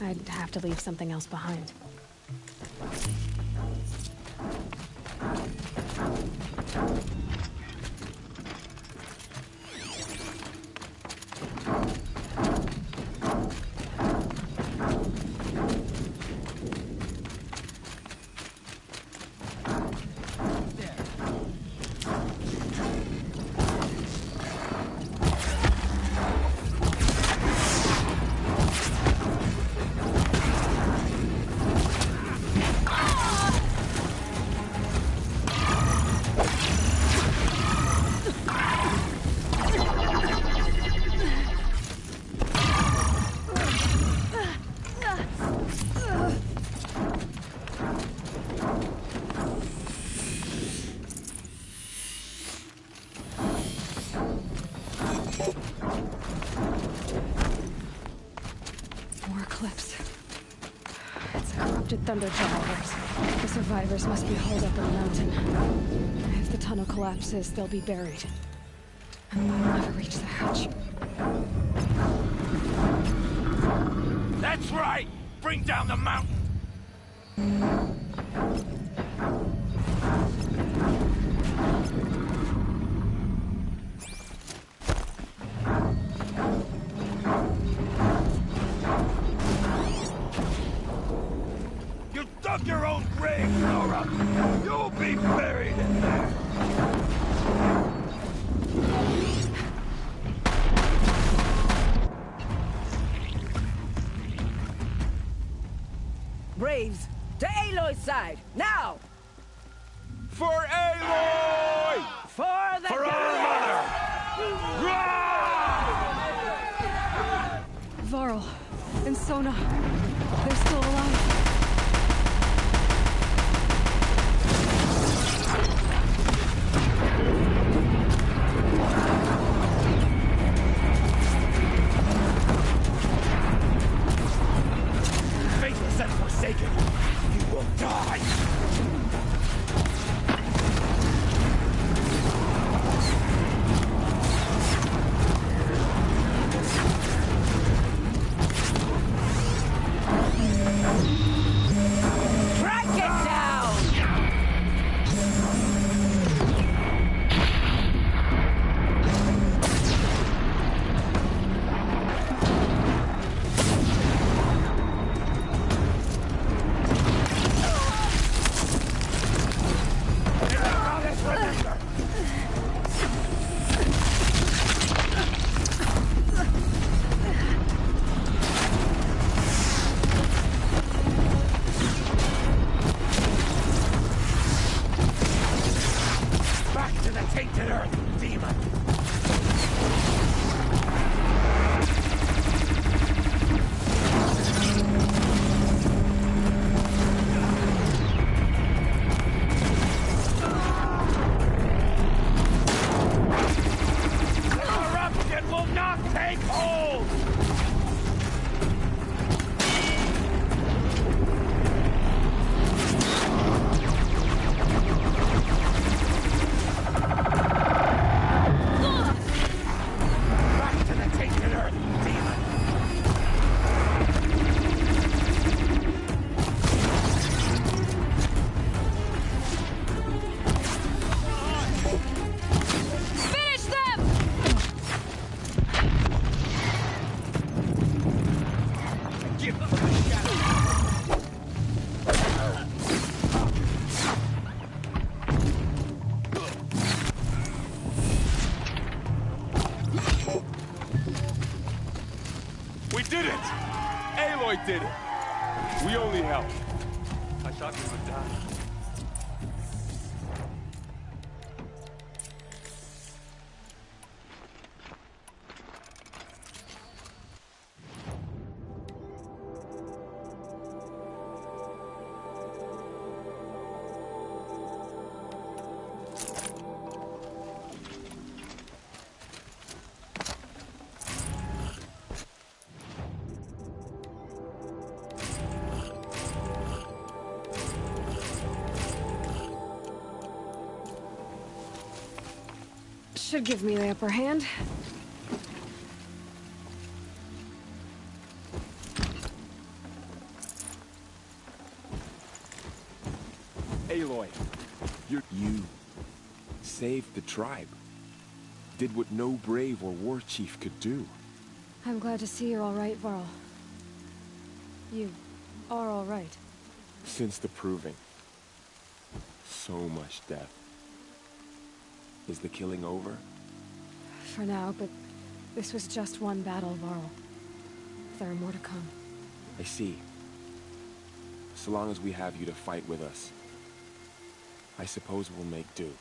I'd have to leave something else behind. Thunder generators. The survivors must be holed up in the mountain. If the tunnel collapses, they'll be buried. And I'll never reach the hatch. That's right! Bring down the mountain! Your own grave, Nora! You'll be buried in there! Braves, to Aloy's side, now! For Aloy! For the For our mother! Varl and Sona, they're still alive. Faithless and forsaken, you will die! We did it! Aloy did it! We only helped. I thought we would die. Should give me the upper hand. Aloy, you saved the tribe. Did what no brave or war chief could do. I'm glad to see you're all right, Varl. You are all right. Since the Proving. So much death. Is the killing over? For now, but this was just one battle, Varl. There are more to come. I see. So long as we have you to fight with us, I suppose we'll make do.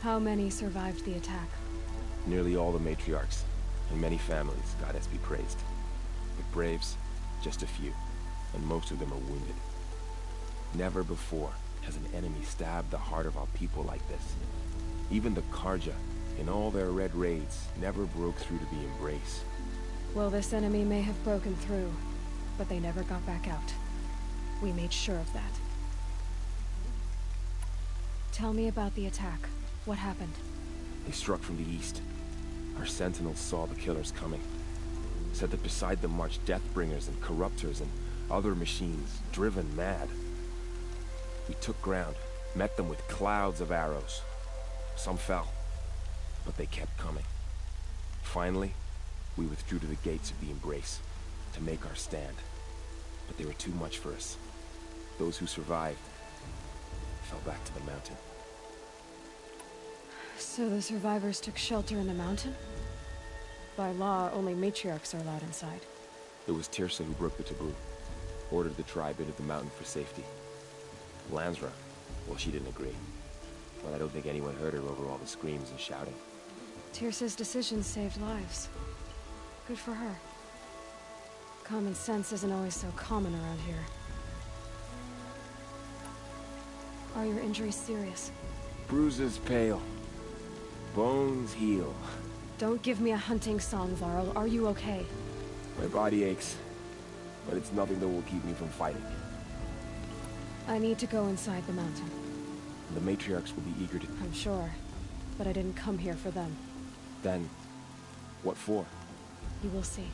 How many survived the attack? Nearly all the matriarchs, and many families, goddess be praised. But braves, just a few, and most of them are wounded. Never before has an enemy stabbed the heart of our people like this. Even the Karja, in all their red raids, never broke through to the Embrace. Well, this enemy may have broken through, but they never got back out. We made sure of that. Tell me about the attack. What happened? They struck from the east. Our sentinels saw the killers coming. Said that beside them marched Deathbringers and Corruptors and other machines, driven mad. We took ground, met them with clouds of arrows. Some fell, but they kept coming. Finally, we withdrew to the gates of the Embrace to make our stand. But they were too much for us. Those who survived fell back to the mountain. So the survivors took shelter in the mountain? By law, only matriarchs are allowed inside. It was Teersa who broke the taboo. Ordered the tribe into the mountain for safety. Lansra, well, she didn't agree. But I don't think anyone heard her over all the screams and shouting. Teersa's decision saved lives. Good for her. Common sense isn't always so common around here. Are your injuries serious? Bruises pale. Bones heal. Don't give me a hunting song, Varl. Are you okay? My body aches, but it's nothing that will keep me from fighting. I need to go inside the mountain. The matriarchs will be eager to... I'm sure, but I didn't come here for them. Then, what for? You will see.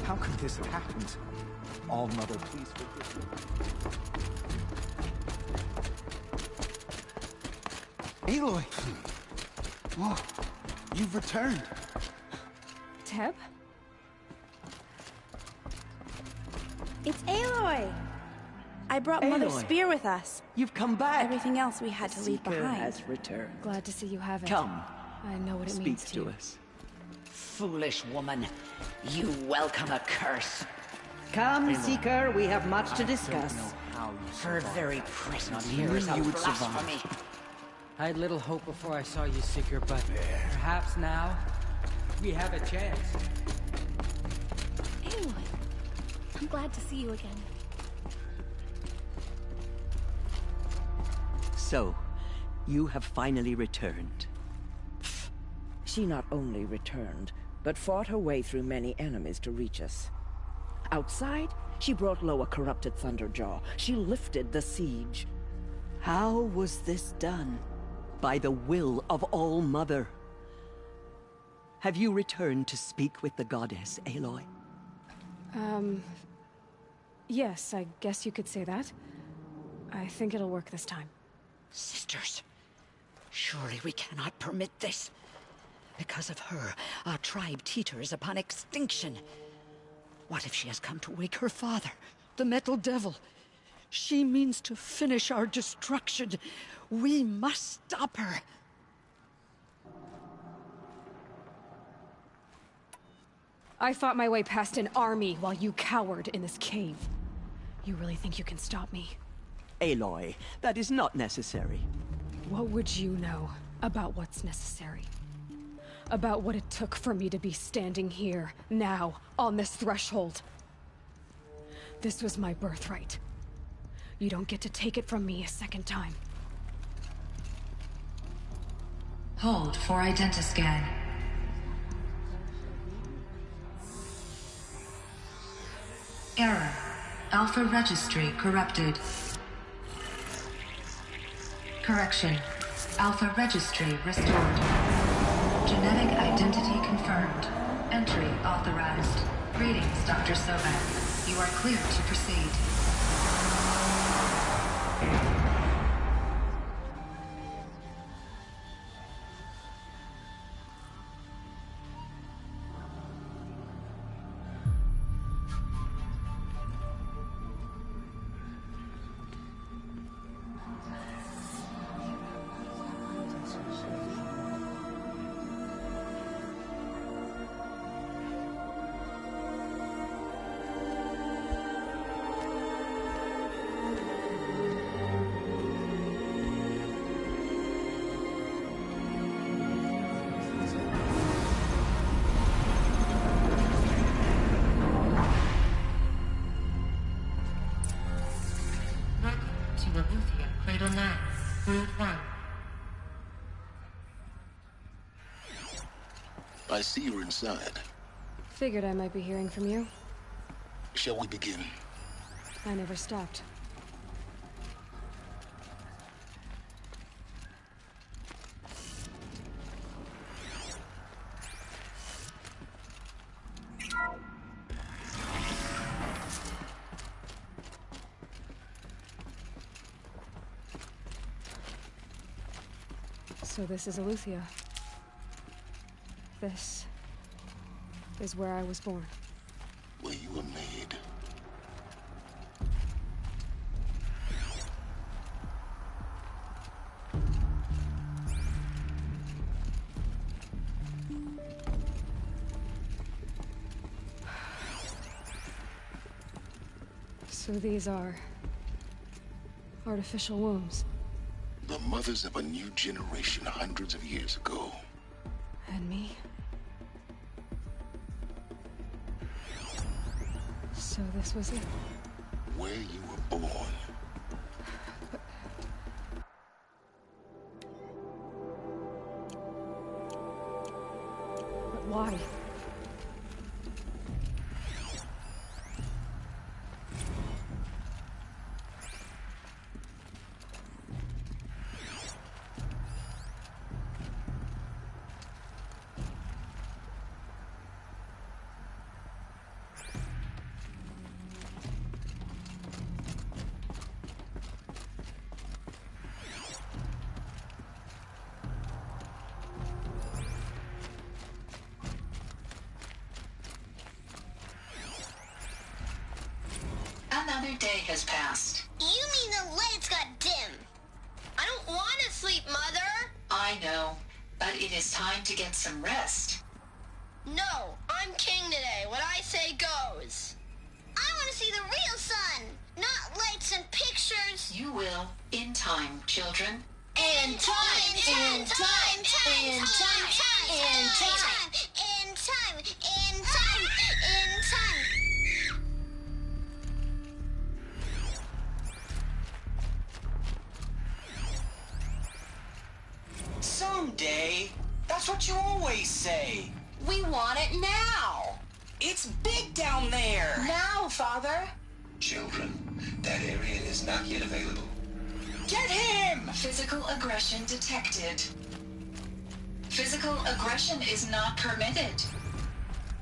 How could this have happened? All-Mother, please forgive me. Aloy! Oh, you've returned. Teb? It's Aloy! I brought Mother's Aloy. spear with us. You've come back. Everything else we had to leave Seeker behind. has returned. Glad to see you have it. Come, I know what it speak means to to you. us. Foolish woman, you welcome a curse. Come, Seeker, we have much to discuss. Her very presence Not here even is a you would survive. blasphemy. I had little hope before I saw you, Seeker, but perhaps now we have a chance. Aloy, I'm glad to see you again. So, you have finally returned. She not only returned, but fought her way through many enemies to reach us. Outside, she brought low a corrupted Thunderjaw. She lifted the siege. How was this done? By the will of All-Mother. Have you returned to speak with the goddess, Aloy? Yes, I guess you could say that. I think it'll work this time. Sisters, surely we cannot permit this. Because of her, our tribe teeters upon extinction. What if she has come to wake her father, the Metal Devil? She means to finish our destruction. We must stop her. I fought my way past an army while you cowered in this cave. You really think you can stop me? Aloy, that is not necessary. What would you know about what's necessary? About what it took for me to be standing here, now, on this threshold. This was my birthright. You don't get to take it from me a second time. Hold for identiscan. Error. Alpha registry corrupted. Correction. Alpha registry restored. Genetic identity confirmed. Entry authorized. Greetings, Dr. Sobek. You are clear to proceed. I see you're inside. Figured I might be hearing from you. Shall we begin? I never stopped. So this is Eleuthia. This is where I was born. Where you were made. So these are artificial wombs. The mothers of a new generation hundreds of years ago. And me? So this was it? Where you were born. But why? Another day has passed. You mean the lights got dim? I don't want to sleep, Mother! I know, but it is time to get some rest. No, I'm king today. What I say goes. I want to see the real sun, not lights and pictures. You will, in time, children. In time, in time, in time, in time, in time, in time, in time. Someday. That's what you always say. We want it now. It's big down there. Now, Father. Children, that area is not yet available. Get him! Physical aggression detected. Physical aggression is not permitted.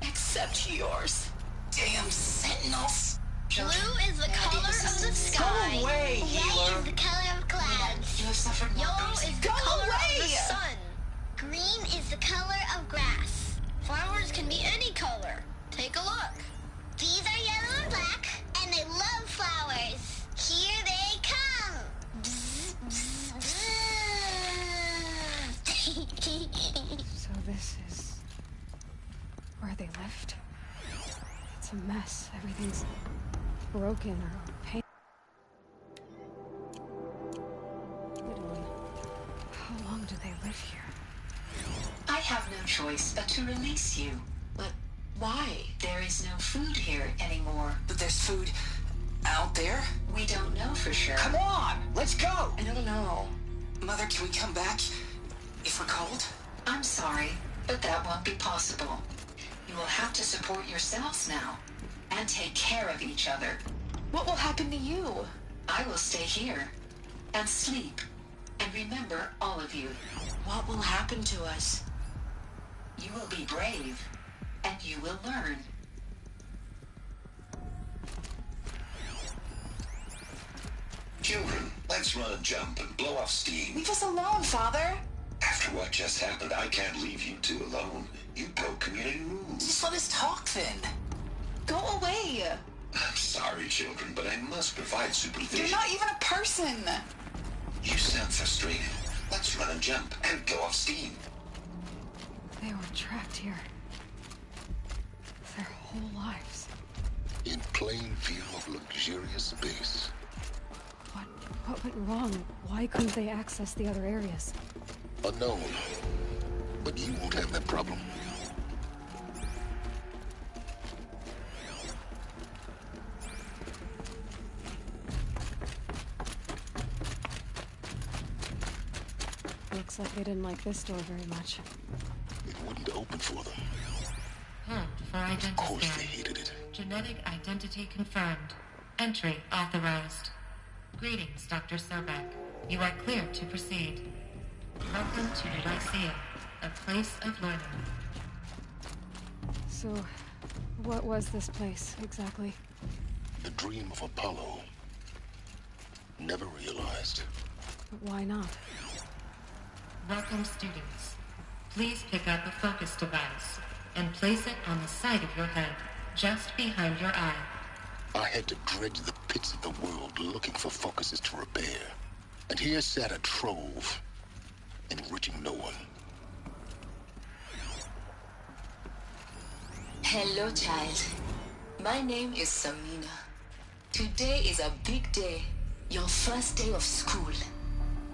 Except yours. Damn sentinels. Blue is the color of the sky. Go away, Red healer. is the color of clouds. You have suffered more Yellow bruising. is the Go color away. of the sun. Green is the color of grass. Flowers can be any color. Take a look. These are yellow and black, and they love flowers. Here they come. Bzz, bzz, bzz. So this is where they lived? It's a mess. Everything's broken or pain. How long do they live here? I have no choice but to release you. But why? There is no food here anymore. But there's food out there? We don't know for sure. Come on, let's go. I don't know. Mother, can we come back if we're cold? I'm sorry, but that won't be possible. You will have to support yourselves now. and take care of each other. What will happen to you? I will stay here and sleep and remember all of you. What will happen to us? You will be brave and you will learn. Children, let's run and jump and blow off steam. Leave us alone, Father. After what just happened, I can't leave you two alone. You broke community rules. Just let us talk then. Go away. I'm sorry, children, but I must provide supervision. You're not even a person. You sound frustrated. Let's run and jump and blow off steam. They were trapped here. Their whole lives. In plain view of luxurious space. What went wrong? Why couldn't they access the other areas? Unknown. But you won't have that problem. Looks like they didn't like this door very much. It wouldn't open for them. For identity. Of course they hated it. Genetic identity confirmed. Entry authorized. Greetings, Dr. Sobek. You are clear to proceed. Welcome to Lyceum, a place of learning. So, what was this place, exactly? The dream of Apollo. Never realized. But why not? Welcome, students. Please pick up a focus device and place it on the side of your head, just behind your eye. I had to dredge the pits of the world looking for focuses to repair. And here sat a trove, enriching no one. Hello, child. My name is Samina. Today is a big day. Your first day of school.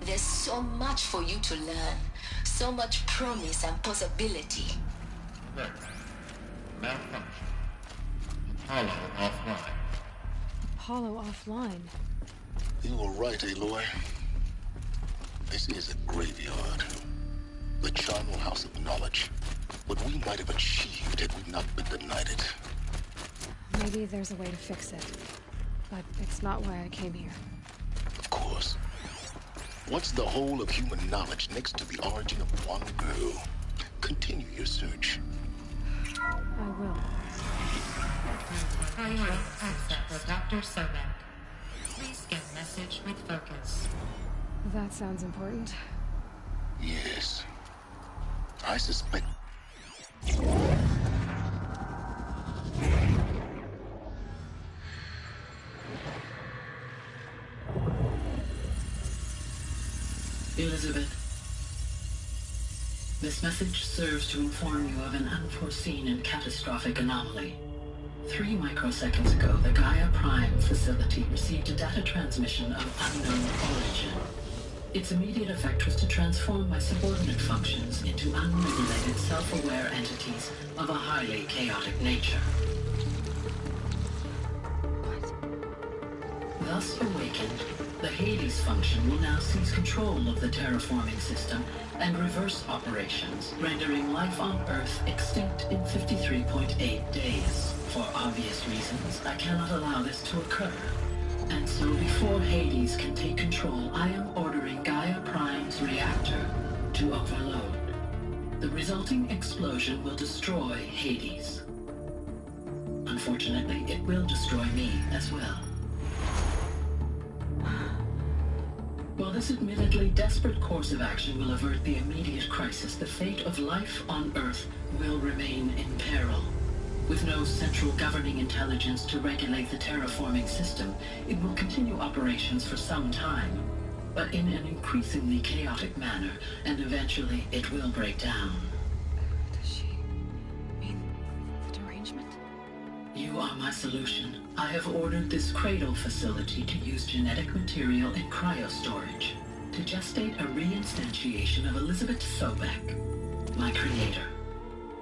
There's so much for you to learn. So much promise and possibility. Right. Malfunction. Apollo offline. Apollo offline? You were right, Aloy. This is a graveyard. The charnel house of knowledge. What we might have achieved had we not been denied it. Maybe there's a way to fix it. But it's not why I came here. Of course. What's the whole of human knowledge next to the origin of one girl? Continue your search. I will. Priority access for Dr. Sobek. Please get message with focus. That sounds important. Yes. I suspect... Elizabeth, this message serves to inform you of an unforeseen and catastrophic anomaly. 3 microseconds ago, the Gaia Prime facility received a data transmission of unknown origin. Its immediate effect was to transform my subordinate functions into unregulated, self-aware entities of a highly chaotic nature. Thus awakened, the Hades function will now seize control of the terraforming system and reverse operations, rendering life on Earth extinct in 53.8 days. For obvious reasons, I cannot allow this to occur. And so before Hades can take control, I am ordering Gaia Prime's reactor to overload. The resulting explosion will destroy Hades. Unfortunately, it will destroy me as well. While this admittedly desperate course of action will avert the immediate crisis, the fate of life on Earth will remain in peril. With no central governing intelligence to regulate the terraforming system, it will continue operations for some time, but in an increasingly chaotic manner, and eventually it will break down. Does she mean the derangement? You are my solution. I have ordered this cradle facility to use genetic material in cryostorage to gestate a reinstantiation of Elizabeth Sobek, my creator.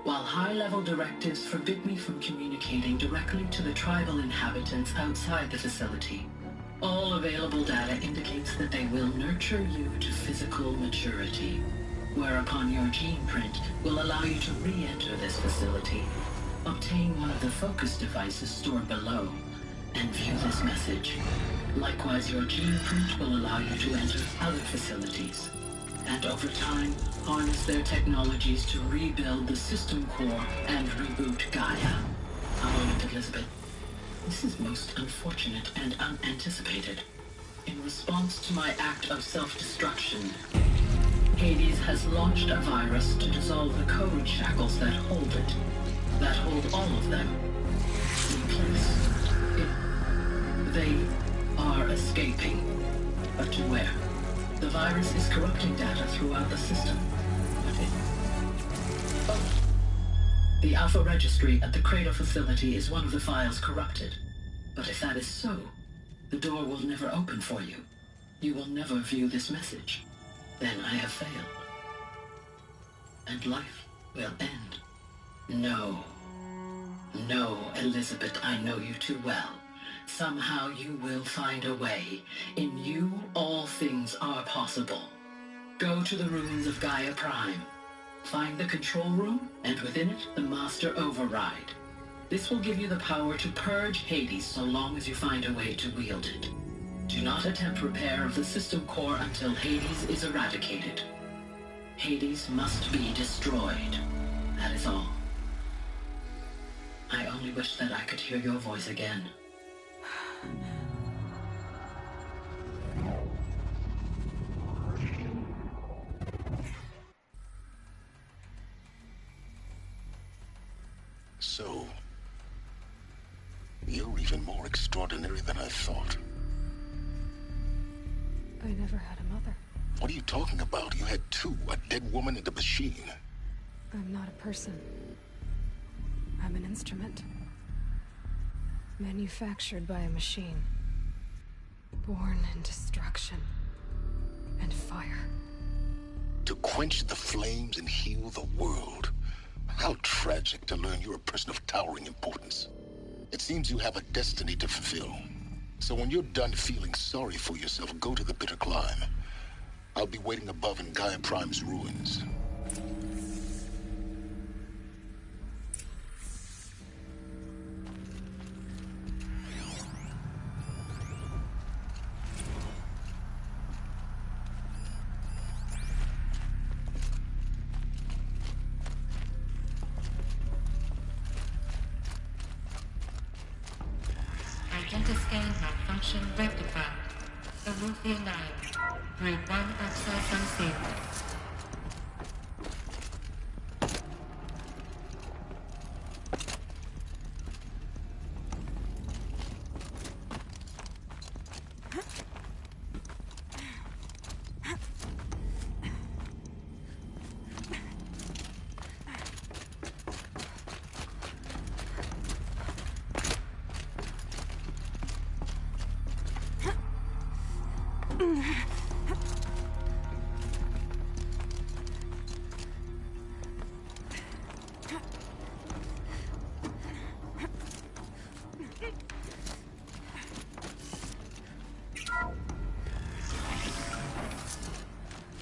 While high-level directives forbid me from communicating directly to the tribal inhabitants outside the facility, all available data indicates that they will nurture you to physical maturity, whereupon your gene print will allow you to re-enter this facility, Obtain one of the focus devices stored below and view this message. Likewise, your gene print will allow you to enter other facilities. And over time, harness their technologies to rebuild the system core and reboot Gaia. A moment, Elizabeth. This is most unfortunate and unanticipated. In response to my act of self-destruction, Hades has launched a virus to dissolve the code shackles that hold it, that hold all of them in place. They are escaping, but to where? The virus is corrupting data throughout the system. The Alpha Registry at the Cradle facility is one of the files corrupted. But if that is so, the door will never open for you. You will never view this message. Then I have failed. And life will end. No. No, Elizabeth, I know you too well. Somehow you will find a way. In you, all things are possible. Go to the ruins of Gaia Prime. Find the control room, and within it, the Master Override. This will give you the power to purge Hades so long as you find a way to wield it. Do not attempt repair of the system core until Hades is eradicated. Hades must be destroyed. That is all. I only wish that I could hear your voice again. So, you're even more extraordinary than I thought. I never had a mother. What are you talking about? You had two, a dead woman and a machine. I'm not a person. I'm an instrument. Manufactured by a machine. Born in destruction and fire. To quench the flames and heal the world. How tragic to learn you're a person of towering importance. It seems you have a destiny to fulfill. So when you're done feeling sorry for yourself, go to the bitter climb. I'll be waiting above in Gaia Prime's ruins. Identiscan malfunction rectified. Alethea 9. Grade 1 access unstable.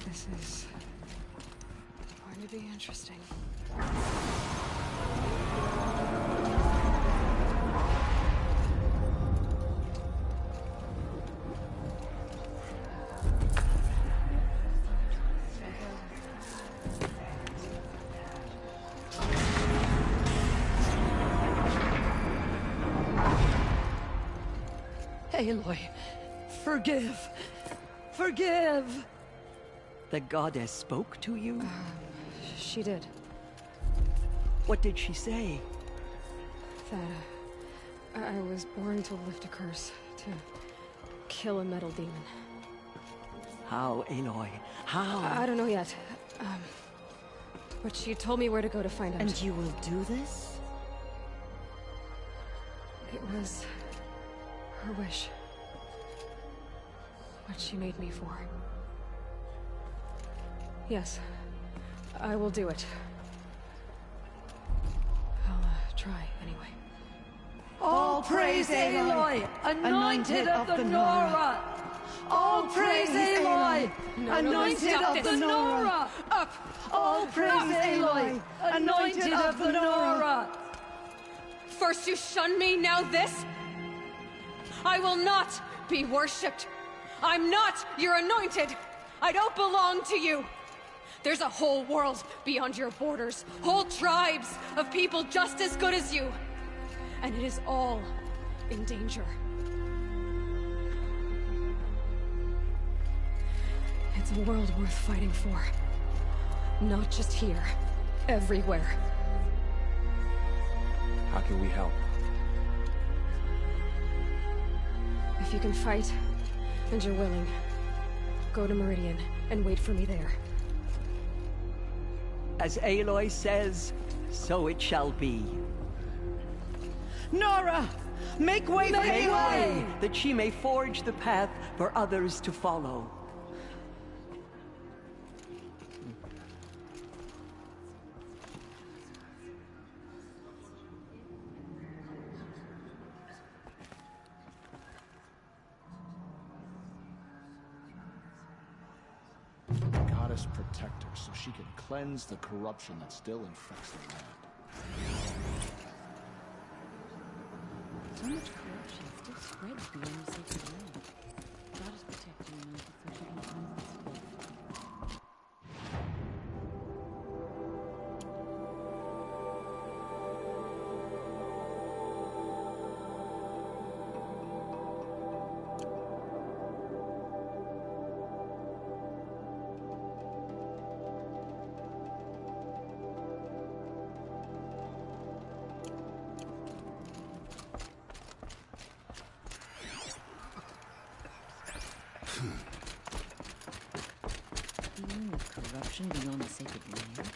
This is going to be interesting. Aloy, forgive! Forgive! The goddess spoke to you? She did. What did she say? That I was born to lift a curse, to kill a metal demon. How, Aloy? How? I don't know yet. But she told me where to go to find out. And you will do this? It was her wish. What she made me for. Yes, I will do it. I'll try anyway. All praise Aloy, anointed of the Nora! All praise Aloy, anointed of the Nora! Up! All praise Aloy, anointed of the Nora! First you shun me, now this? I will not be worshipped. I'm not your anointed. I don't belong to you. There's a whole world beyond your borders, whole tribes of people just as good as you. And it is all in danger. It's a world worth fighting for. Not just here, everywhere. How can we help? If you can fight, and you're willing, go to Meridian and wait for me there. As Aloy says, so it shall be. Nora! Make way for Aloy! That she may forge the path for others to follow. Goddess protect her so she can cleanse the corruption that still infects the land. So much corruption still spreads beyond the sacred land. Goddess protecting her so she can cleanse the state. Corruption beyond the sacred land?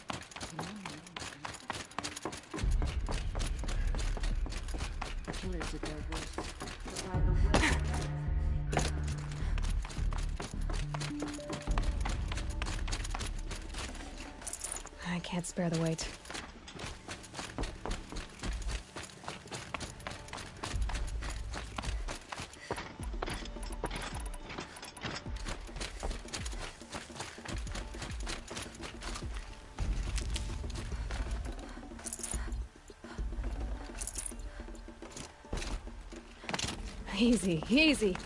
Killers at their worst. By the will. I can't spare the weight. Easy, easy.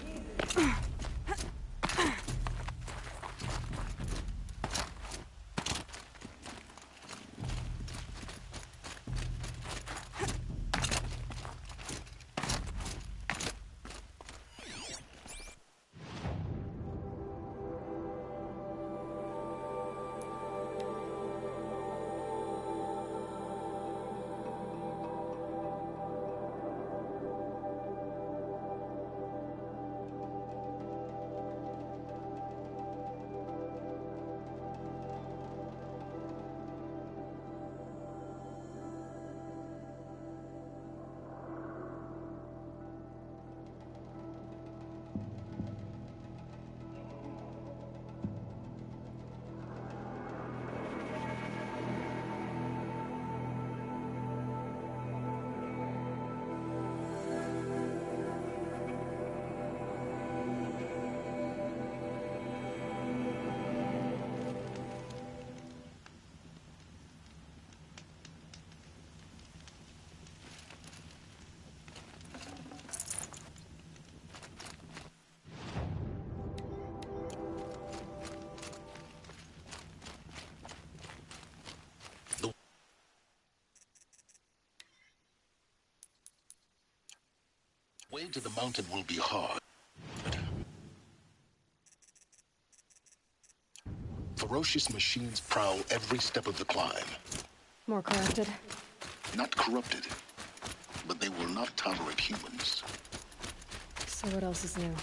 Way to the mountain will be hard. Ferocious machines prowl every step of the climb. More corrupted? Not corrupted, but they will not tolerate humans. So what else is new?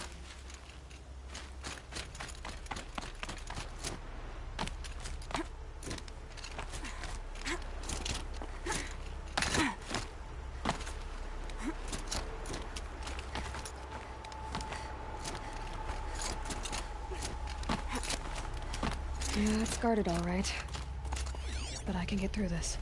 Yeah, it's guarded all right. But I can get through this.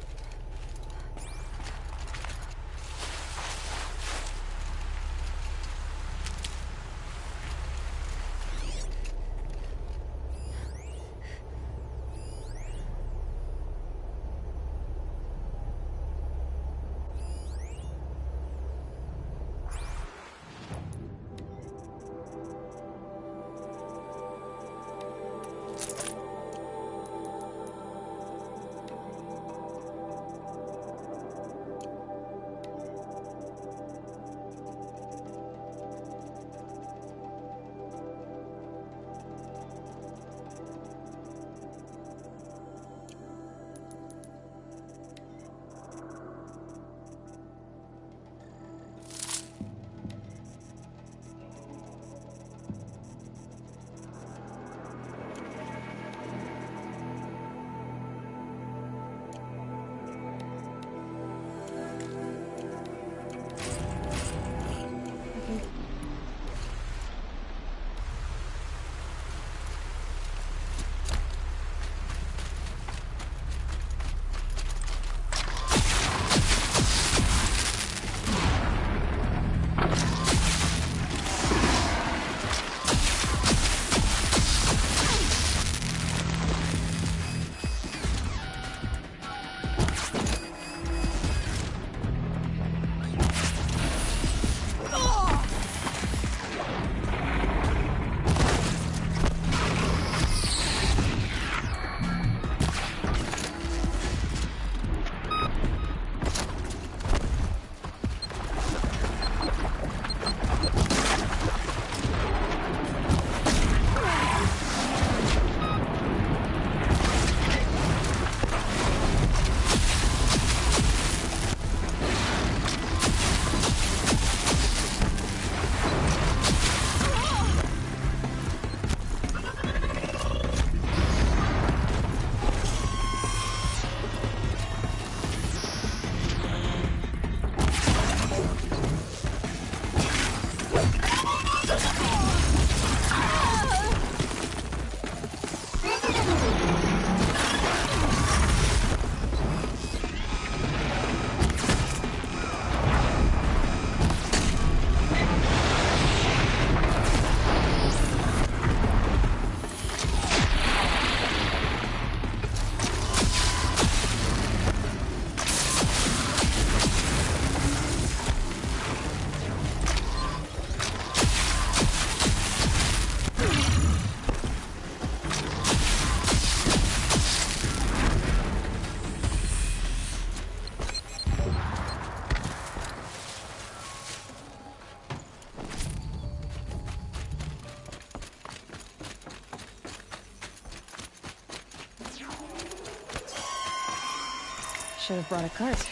Should have brought a cart.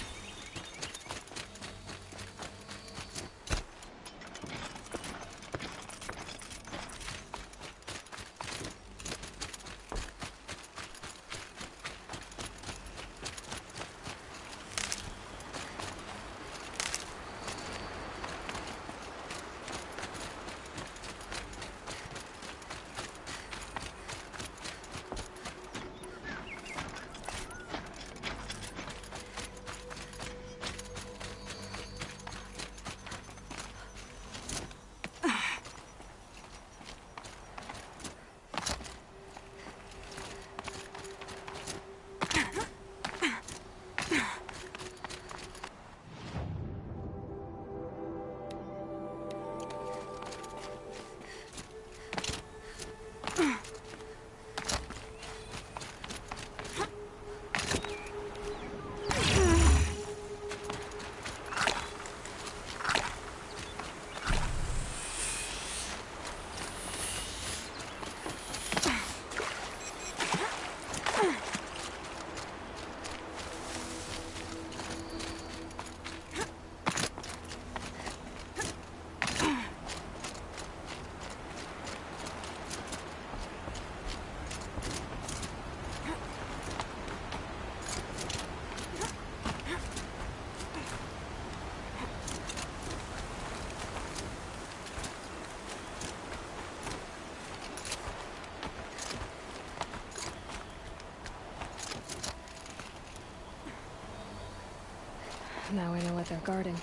Now I know what they're guarding.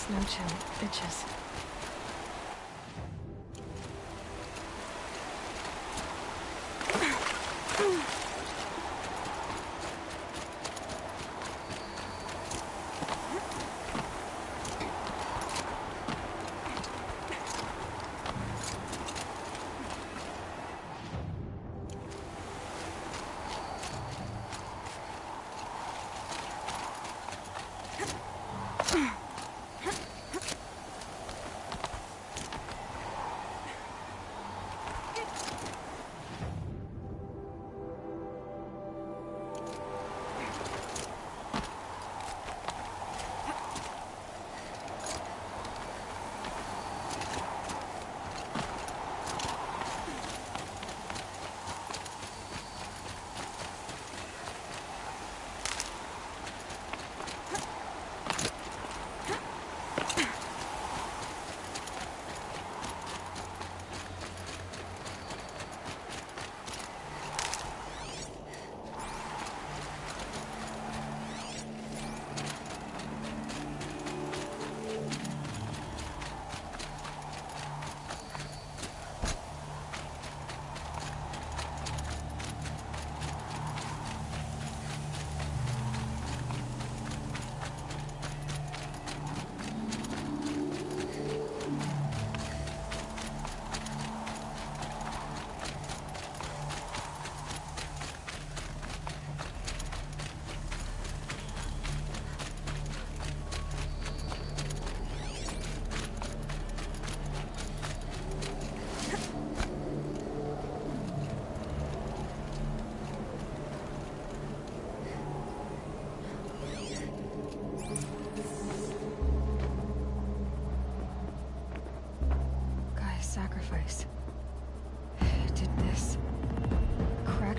Snow chill, bitches.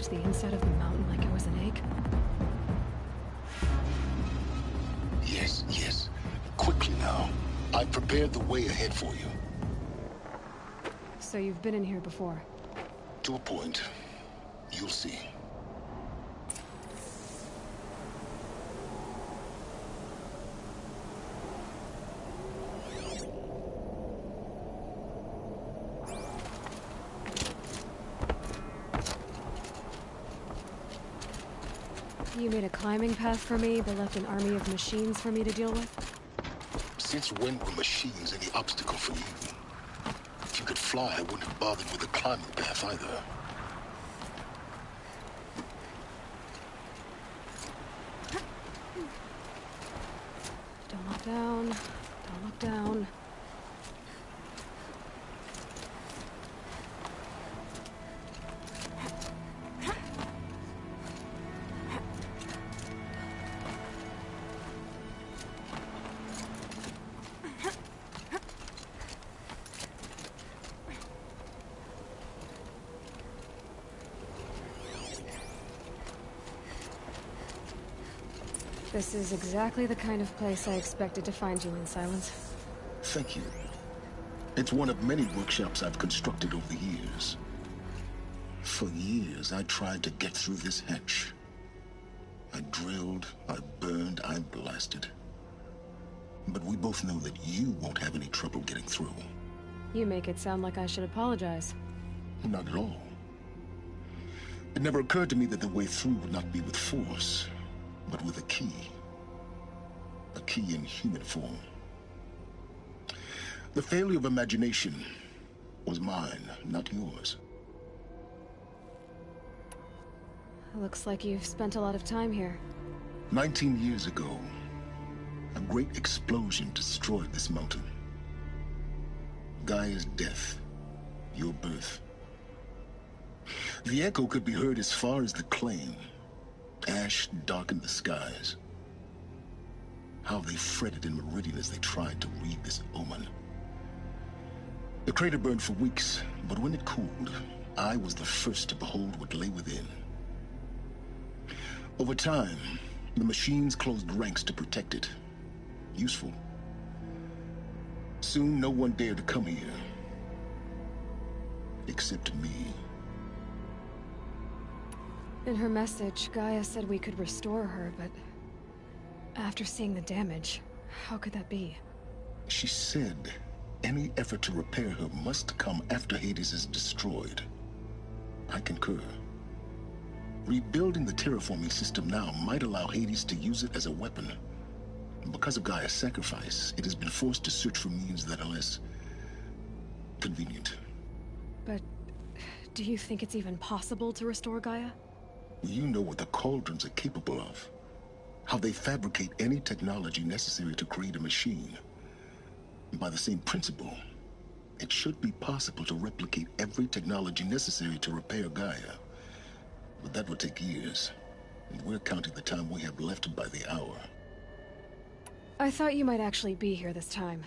cracked the inside of the mountain like it was an egg? Yes, yes. Quickly now. I've prepared the way ahead for you. So you've been in here before? To a point. You'll see. You made a climbing path for me, but left an army of machines for me to deal with? Since when were machines any obstacle for you? If you could fly, I wouldn't have bothered with the climbing path either. Don't look down. Don't look down. This is exactly the kind of place I expected to find you in, Silence. Thank you. It's one of many workshops I've constructed over the years. For years, I tried to get through this hatch. I drilled, I burned, I blasted. But we both know that you won't have any trouble getting through. You make it sound like I should apologize. Not at all. It never occurred to me that the way through would not be with force, but with a key. A key in human form. The failure of imagination was mine, not yours. Looks like you've spent a lot of time here. 19 years ago, a great explosion destroyed this mountain. Gaia's death, your birth. The echo could be heard as far as the Claim. Ash darkened the skies. How they fretted in Meridian as they tried to read this omen. The crater burned for weeks, but when it cooled, I was the first to behold what lay within. Over time, the machines closed ranks to protect it. Useful. Soon, no one dared to come here. Except me. In her message, Gaia said we could restore her, but after seeing the damage, how could that be? She said any effort to repair her must come after Hades is destroyed. I concur. Rebuilding the terraforming system now might allow Hades to use it as a weapon. Because of Gaia's sacrifice, it has been forced to search for means that are less convenient. But do you think it's even possible to restore Gaia? You know what the Cauldrons are capable of. How they fabricate any technology necessary to create a machine. By the same principle, it should be possible to replicate every technology necessary to repair Gaia. But that would take years, and we're counting the time we have left by the hour. I thought you might actually be here this time.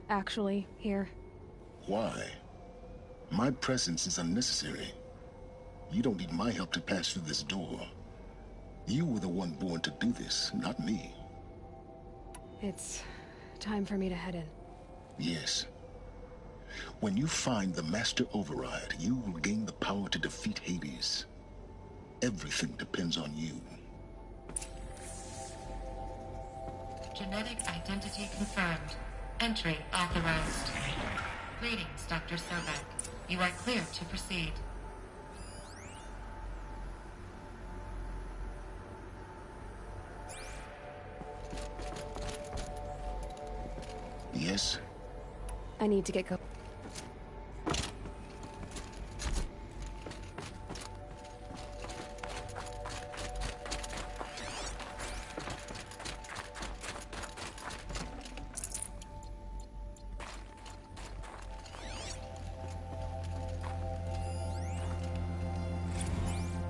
Actually, here. Why? My presence is unnecessary. You don't need my help to pass through this door. You were the one born to do this, not me. It's time for me to head in. Yes. When you find the Master Override, you will gain the power to defeat Hades. Everything depends on you. Genetic identity confirmed. Entry authorized. Greetings, Dr. Sobek. You are clear to proceed. Yes? I need to get going.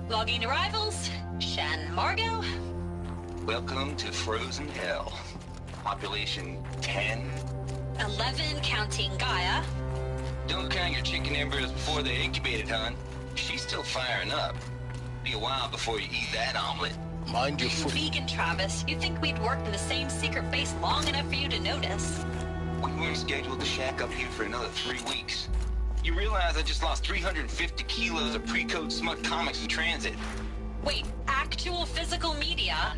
Logging arrivals. Shan Margot. Welcome to Frozen Hell. Population 10. 11 counting Gaia. Don't count your chicken embers before they incubated, hon. She's still firing up. Be a while before you eat that omelet. Mind your foot. Vegan, Travis. You'd think we'd worked in the same secret base long enough for you to notice. We weren't scheduled to shack up here for another 3 weeks. You realize I just lost 350 kilos of pre-code smut comics in transit. Wait, actual physical media?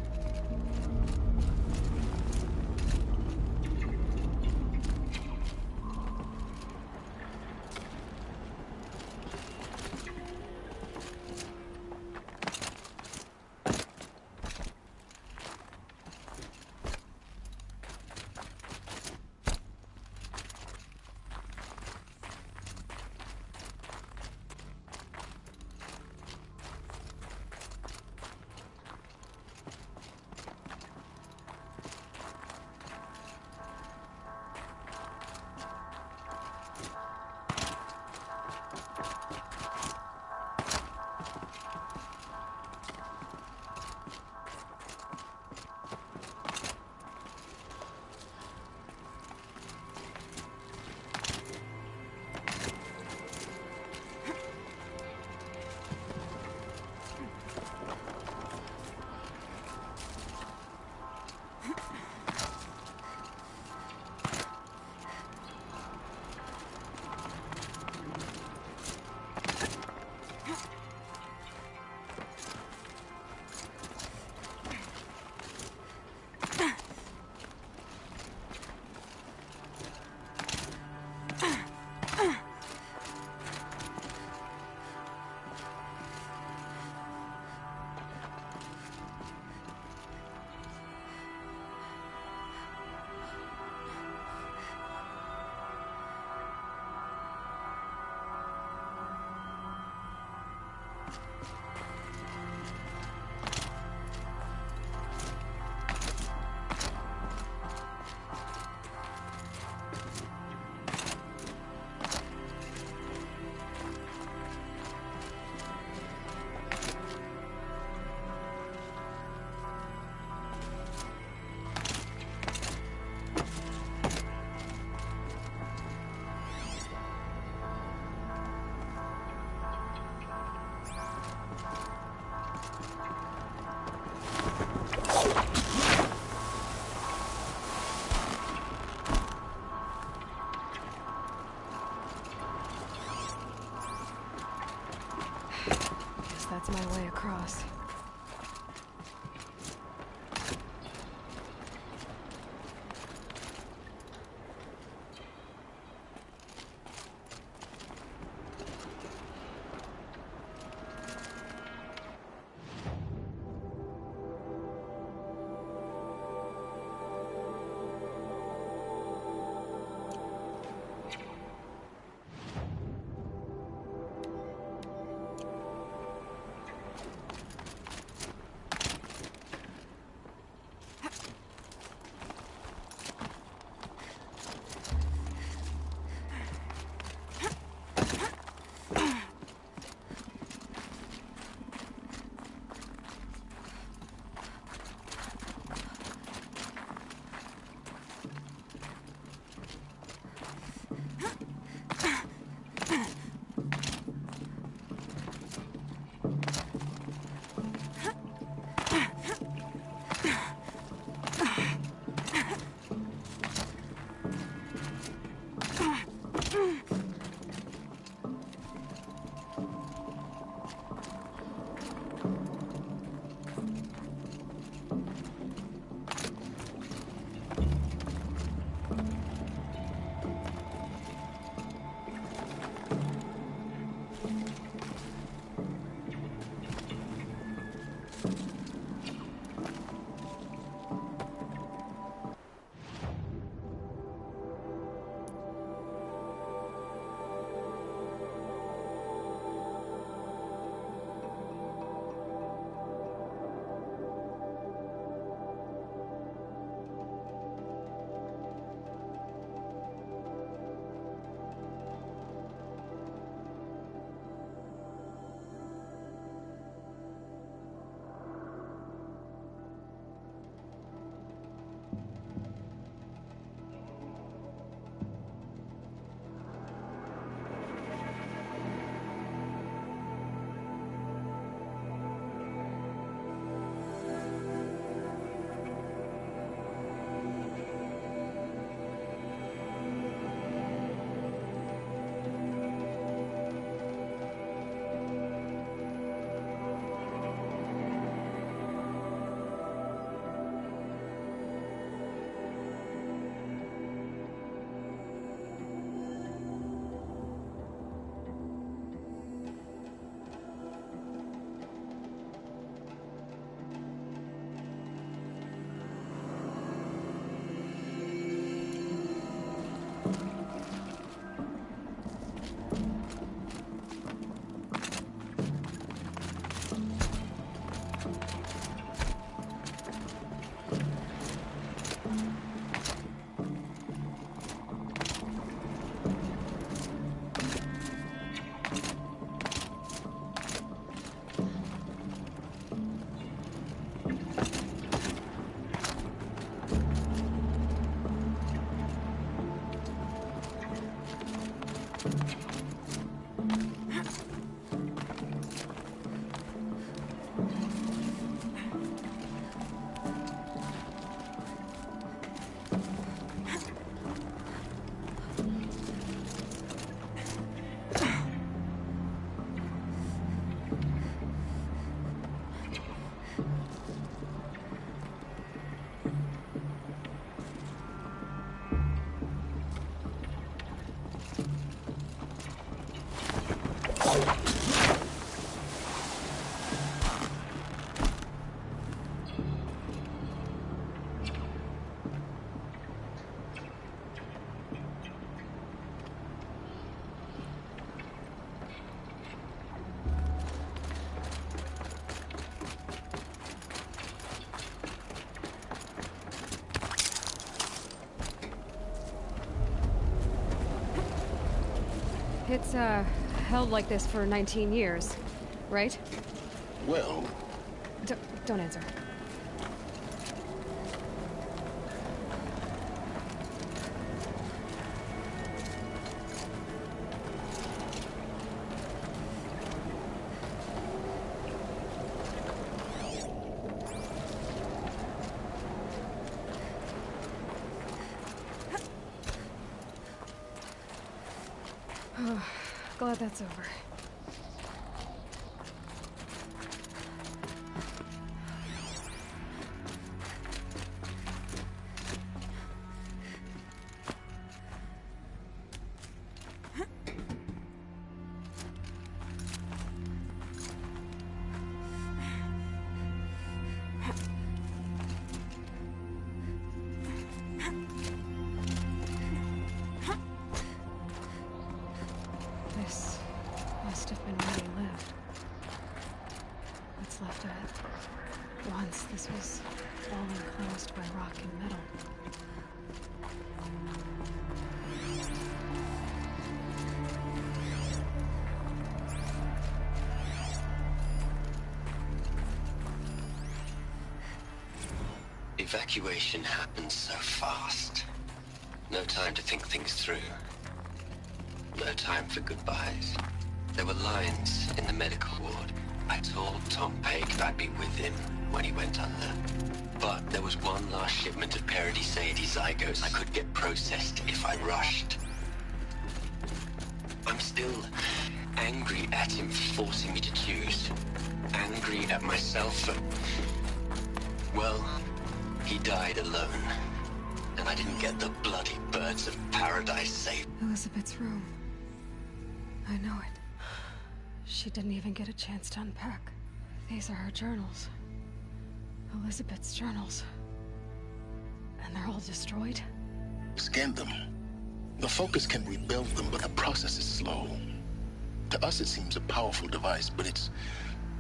That's my way across. it's, held like this for 19 years, right? Well... Don't answer. Glad that's over. This must have been where he lived. What's left of it. Once this was all enclosed by rock and metal. Evacuation happened so fast. No time to think things through. No time for goodbyes. There were lines in the medical ward. I told Tom Pake I'd be with him when he went under. But there was one last shipment of Paradiseidae zygotes I could get processed if I rushed. I'm still angry at him for forcing me to choose. Angry at myself for... well, he died alone. And I didn't get the bloody birds of paradise saved. Elizabeth's room. I know it. She didn't even get a chance to unpack. These are her journals. Elizabeth's journals. And they're all destroyed? Scan them. The Focus can rebuild them, but the process is slow. To us it seems a powerful device, but its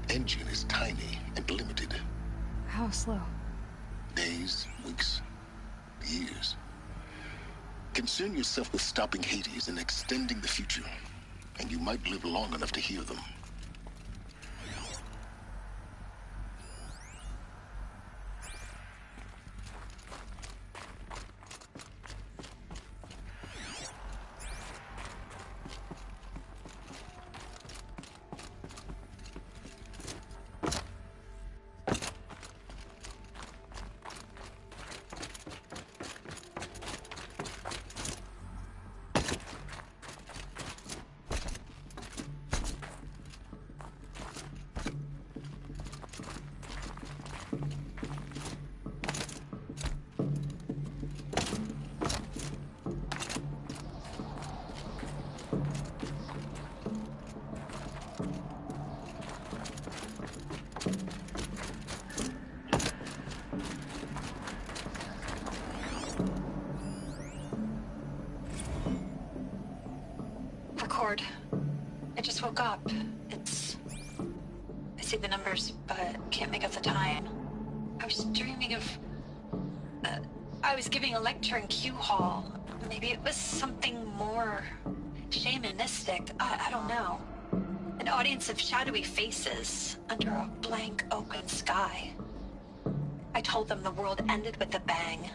engine is tiny and limited. How slow? Days, weeks, years. Concern yourself with stopping Hades and extending the future, and you might live long enough to hear them. Record. I just woke up. I see the numbers, but can't make out the time. I was dreaming of... I was giving a lecture in Q Hall. Maybe it was something more shamanistic. I don't know. An audience of shadowy faces under a blank open sky. I told them the world ended with a bang.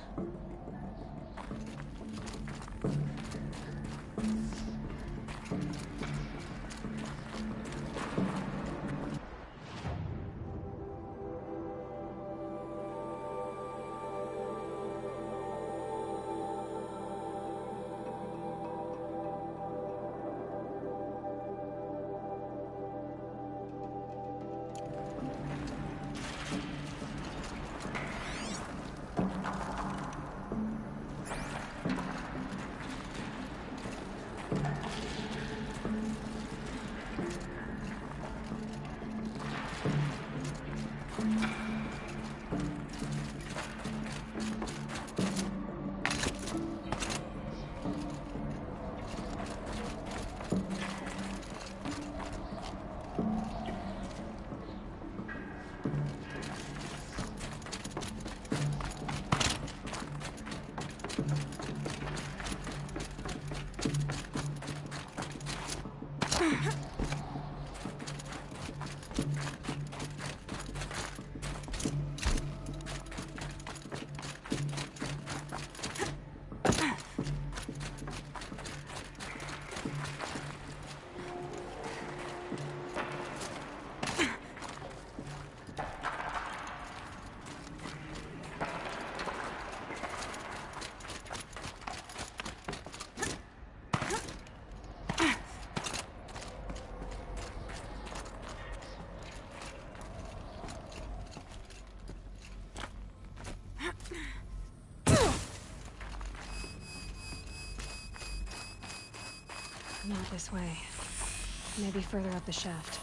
This way. Maybe further up the shaft.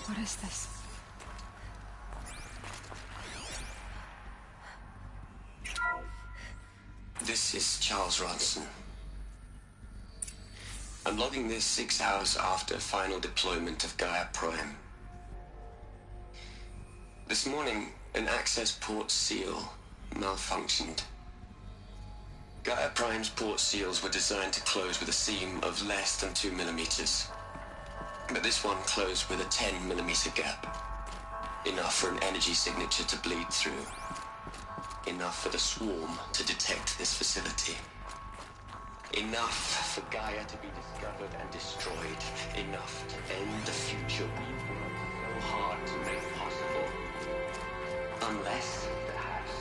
What is this? This is Charles Ronson. I'm logging this 6 hours after final deployment of Gaia Prime. This morning, an access port seal malfunctioned. Gaia Prime's port seals were designed to close with a seam of less than 2 millimeters. But this one closed with a 10 millimeter gap. Enough for an energy signature to bleed through. Enough for the swarm to detect this facility. Enough for Gaia to be discovered and destroyed. Enough to end the future we worked so hard to make possible. Unless, perhaps,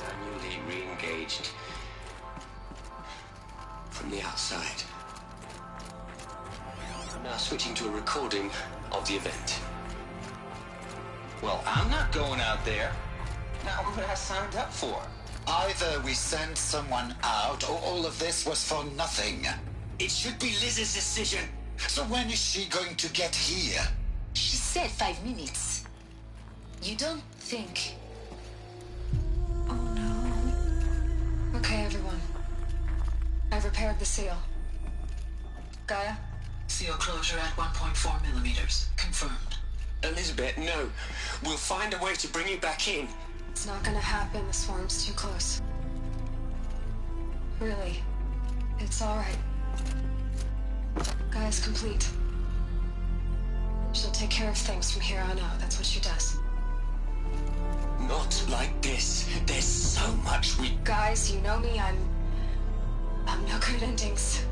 manually re-engaged from the outside. Now switching to a recording of the event. Well, I'm not going out there. Not what I signed up for. Either we send someone out, or all of this was for nothing. It should be Liz's decision. So when is she going to get here? She said 5 minutes. You don't think... Oh no. Okay, everyone. I've repaired the seal. Gaia? Seal closure at 1.4 millimeters. Confirmed. Elizabeth, no. We'll find a way to bring you back in. It's not gonna happen. The swarm's too close. Really. It's alright. Gaia's complete. She'll take care of things from here on out. That's what she does. Not like this. There's so much we... Guys, you know me. I'm no good at endings.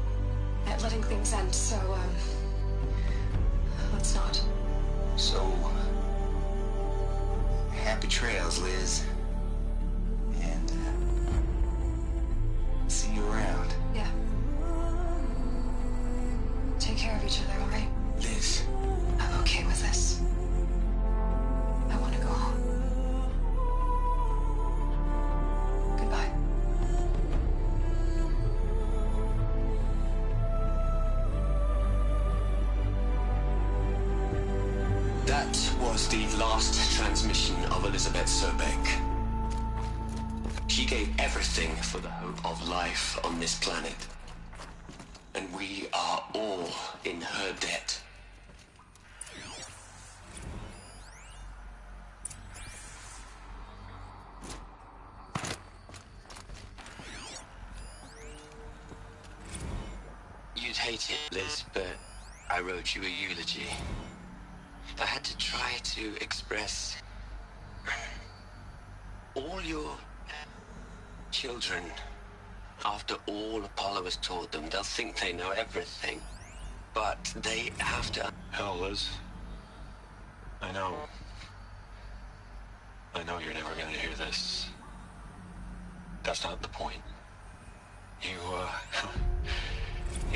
At letting things end, so, let's not. So... happy trails, Liz. And, see you around. Yeah. Take care of each other, alright? Liz. I'm okay with this. I want to go home. Goodbye. That was the last transmission of Elizabeth Sobeck. She gave everything for the hope of life on this planet. And we are all in her debt. hate it, Liz, but I wrote you a eulogy. I had to try to express all your children. After all Apollo has taught them, they'll think they know everything. But they have to... Hell, Liz. I know you're never gonna hear this. That's not the point. You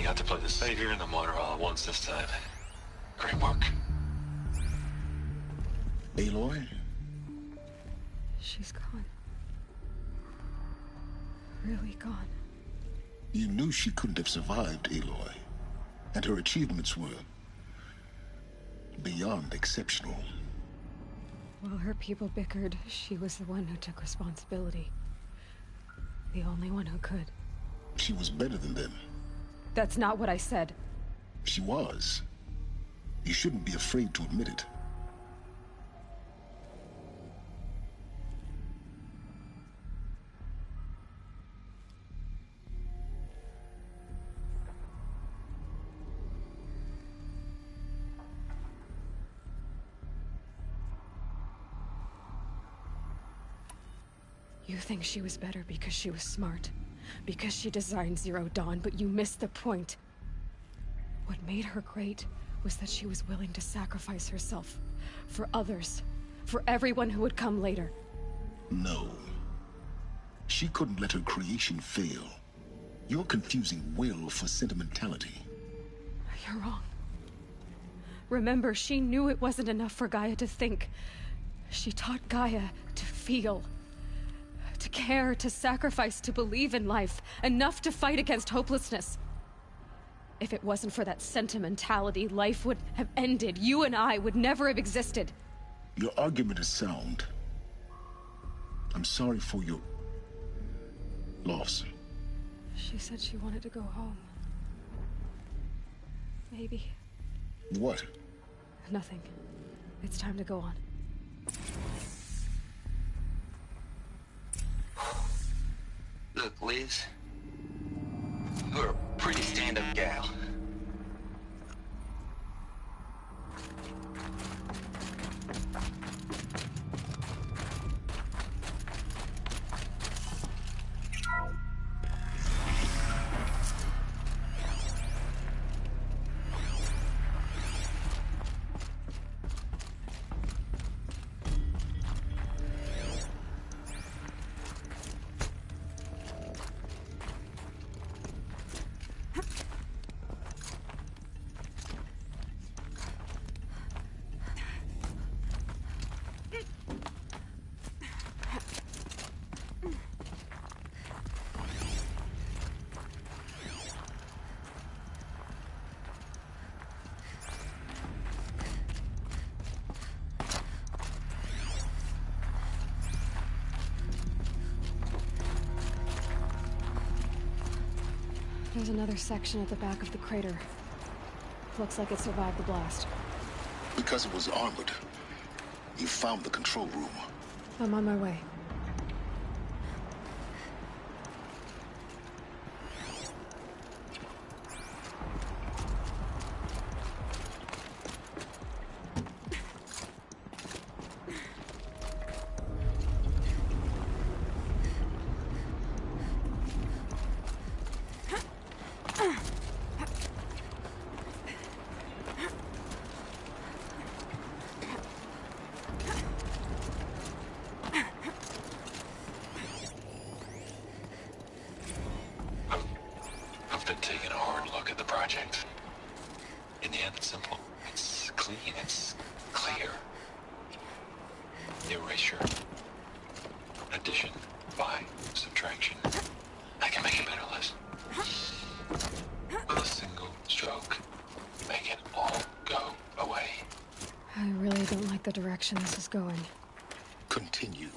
got to play the savior and the martyr all at once this time. Great work. Aloy? She's gone. Really gone. You knew she couldn't have survived, Aloy. And her achievements were beyond exceptional. While her people bickered, she was the one who took responsibility. The only one who could. She was better than them. That's not what I said. She was. You shouldn't be afraid to admit it. You think she was better because she was smart, because she designed Zero Dawn, but you missed the point. What made her great was that she was willing to sacrifice herself for others, for everyone who would come later. No. She couldn't let her creation fail. You're confusing will for sentimentality. You're wrong. Remember, she knew it wasn't enough for Gaia to think. She taught Gaia to feel. To care, to sacrifice, to believe in life, enough to fight against hopelessness. If it wasn't for that sentimentality, life would have ended. You and I would never have existed. Your argument is sound. I'm sorry for your loss. She said she wanted to go home. Maybe. What? Nothing. It's time to go on. Look, Liz, you're a pretty stand-up gal. There's another section at the back of the crater. Looks like it survived the blast. Because it was armored. You found the control room. I'm on my way. I've been taking a hard look at the project. In the end, it's simple. It's clean. It's clear. Erasure. Addition. By. Subtraction. I can make a better list. With a single stroke. Make it all go away. I really don't like the direction this is going. Continue.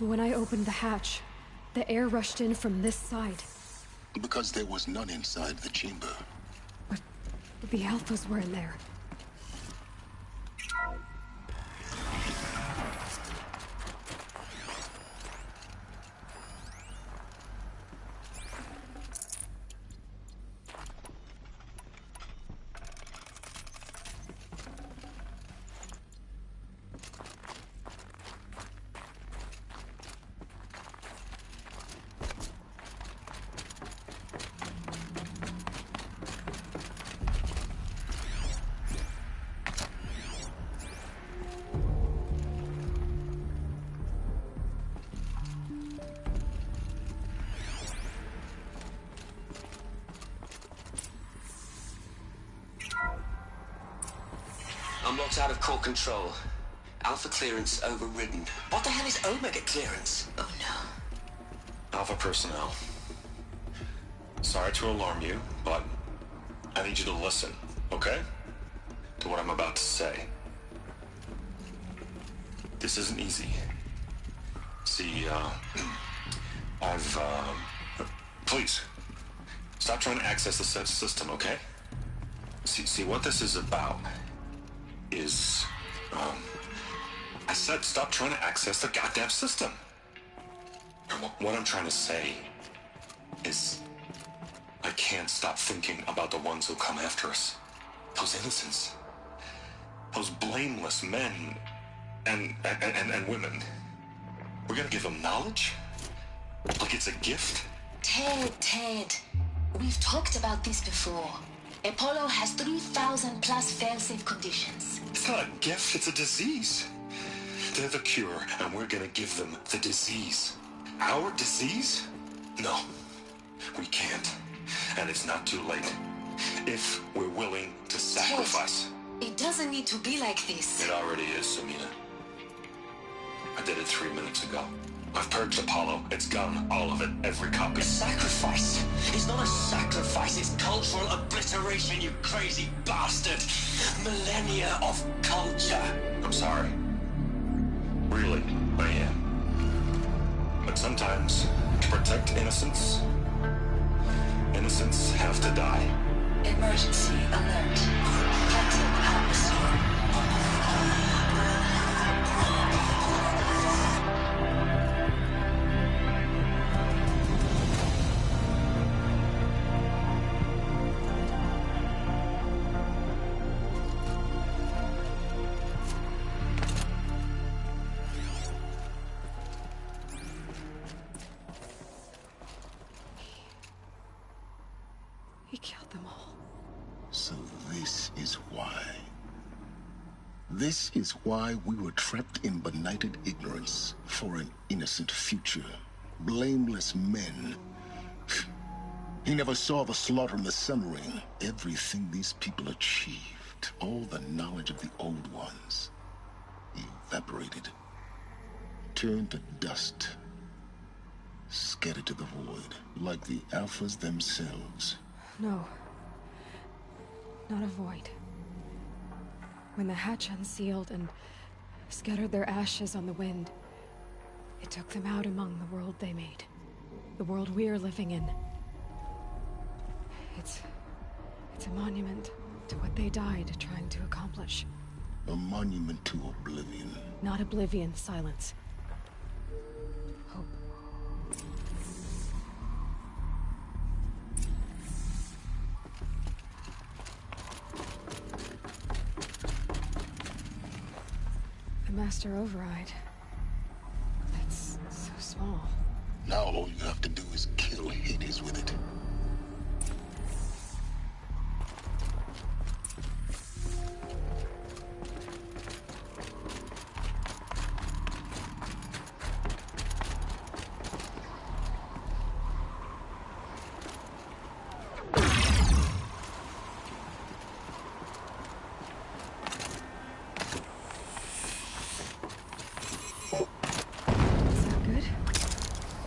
When I opened the hatch, the air rushed in from this side. Because there was none inside the chamber. But the Alphas were in there. I'm locked out of core control. Alpha clearance overridden. What the hell is Omega clearance? Oh no. Alpha personnel. Sorry to alarm you, but I need you to listen, okay? To what I'm about to say. This isn't easy. See, please, stop trying to access the system, okay? See, what this is about is, I said stop trying to access the goddamn system. What I'm trying to say is, I can't stop thinking about the ones who come after us. Those innocents. Those blameless men and women. We're gonna give them knowledge? Like it's a gift? Ted. We've talked about this before. Apollo has 3,000 plus fail-safe conditions. It's not a gift, it's a disease. They're the cure, and we're gonna give them the disease. Our disease? No, we can't. And it's not too late. If we're willing to sacrifice. Ted, it doesn't need to be like this. It already is, Samina. I did it 3 minutes ago. I've purged Apollo. It's gone. All of it. Every copy. A sacrifice? It's not a sacrifice. It's cultural obliteration, you crazy bastard. Millennia of culture. I'm sorry. Really, I am. But sometimes, to protect innocence, innocents have to die. Emergency alert. Captain atmosphere. He killed them all. So this is why. This is why we were trapped in benighted ignorance for an innocent future. Blameless men. He never saw the slaughter in the Sun Ring. Everything these people achieved, all the knowledge of the old ones, evaporated, turned to dust, scattered to the void, like the Alphas themselves. No. Not a void. When the hatch unsealed and scattered their ashes on the wind, it took them out among the world they made. The world we're living in. It's a monument to what they died trying to accomplish. A monument to oblivion. Not oblivion, silence. Hope. The Master Override. It's so small. Now all you have to do is kill Hades with it.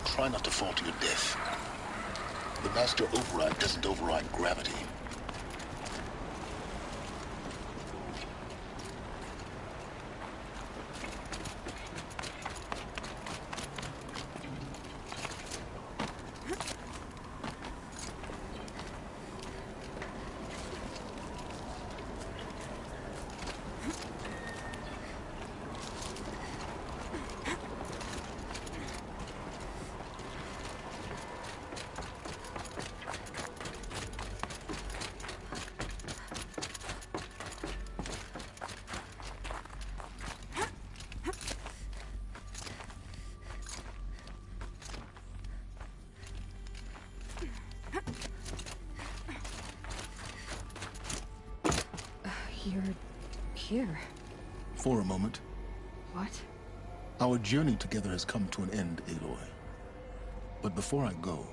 Try not to fall to your death. The Master Override doesn't override gravity. You're here. For a moment. What? Our journey together has come to an end, Aloy. But before I go,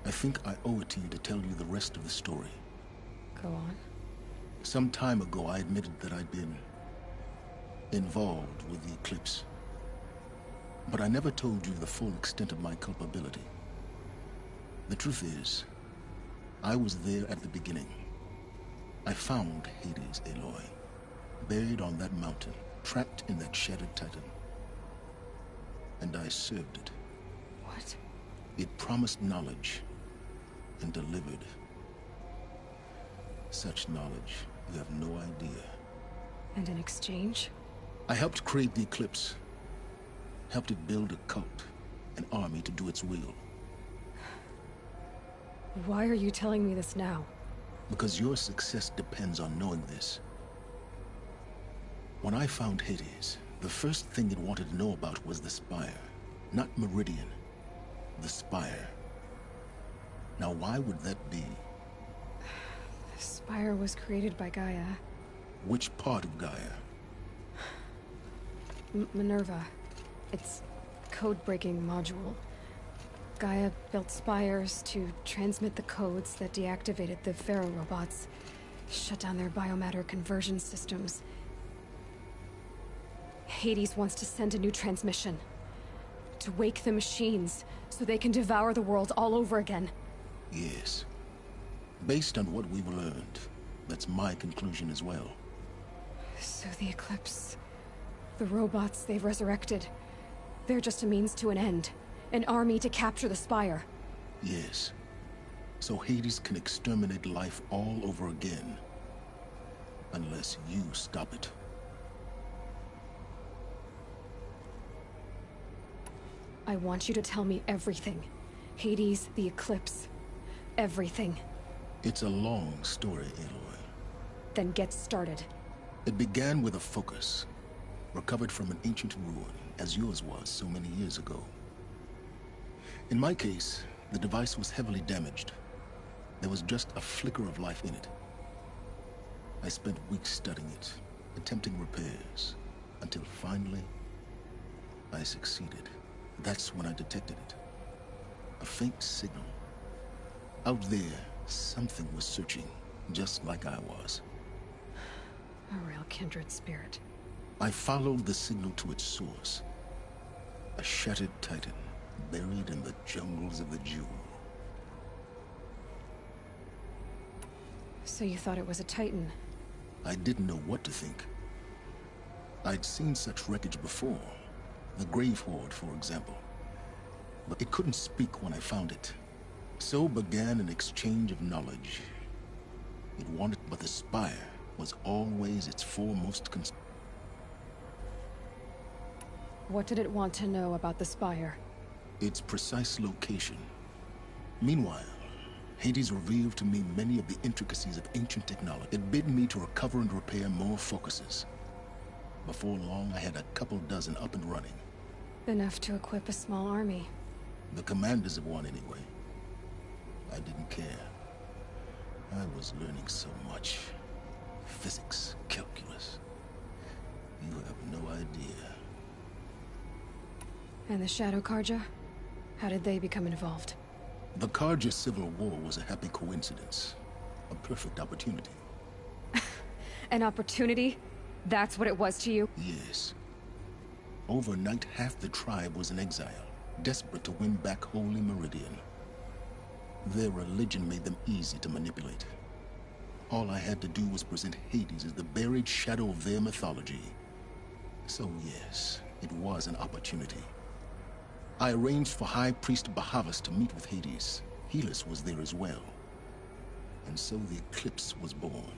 I think I owe it to you to tell you the rest of the story. Go on. Some time ago, I admitted that I'd been involved with the Eclipse. But I never told you the full extent of my culpability. The truth is, I was there at the beginning. I found Hades, Aloy, buried on that mountain, trapped in that shattered titan. And I served it. What? It promised knowledge and delivered. Such knowledge, you have no idea. And in exchange? I helped create the Eclipse. Helped it build a cult, an army to do its will. Why are you telling me this now? Because your success depends on knowing this. When I found Hades, the first thing it wanted to know about was the Spire. Not Meridian. The Spire. Now why would that be? The Spire was created by Gaia. Which part of Gaia? Minerva. Its code-breaking module. Gaia built spires to transmit the codes that deactivated the Pharaoh robots, shut down their biomatter conversion systems. Hades wants to send a new transmission. To wake the machines, so they can devour the world all over again. Yes. Based on what we've learned, that's my conclusion as well. So the Eclipse... the robots they've resurrected... they're just a means to an end. An army to capture the Spire. Yes. So Hades can exterminate life all over again. Unless you stop it. I want you to tell me everything. Hades, the Eclipse. Everything. It's a long story, Aloy. Then get started. It began with a focus. Recovered from an ancient ruin, as yours was so many years ago. In my case, the device was heavily damaged. There was just a flicker of life in it. I spent weeks studying it, attempting repairs, until finally, I succeeded. That's when I detected it. A faint signal. Out there, something was searching, just like I was. A real kindred spirit. I followed the signal to its source. A shattered titan, buried in the jungles of the Jewel. So you thought it was a titan? I didn't know what to think. I'd seen such wreckage before. The Grave Horde, for example. But it couldn't speak when I found it. So began an exchange of knowledge. It wanted, but the Spire was always its foremost concern. What did it want to know about the Spire? Its precise location. Meanwhile, Hades revealed to me many of the intricacies of ancient technology. It bid me to recover and repair more focuses. Before long, I had a couple dozen up and running. Enough to equip a small army. The commanders of one, anyway. I didn't care. I was learning so much. Physics, calculus. You have no idea. And the Shadow Carja? How did they become involved? The Carja Civil War was a happy coincidence. A perfect opportunity. An opportunity? That's what it was to you? Yes. Overnight, half the tribe was in exile, desperate to win back Holy Meridian. Their religion made them easy to manipulate. All I had to do was present Hades as the buried shadow of their mythology. So yes, it was an opportunity. I arranged for High Priest Bahavas to meet with Hades. Helis was there as well. And so the Eclipse was born.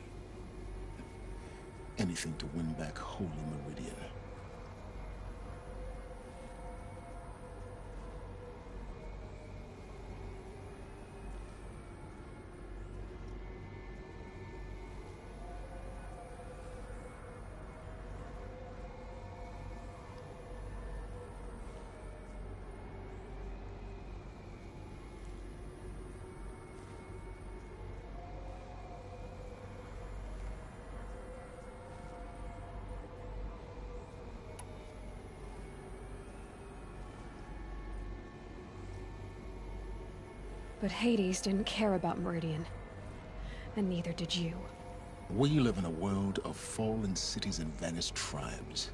Anything to win back Holy Meridian. But Hades didn't care about Meridian. And neither did you. We live in a world of fallen cities and vanished tribes.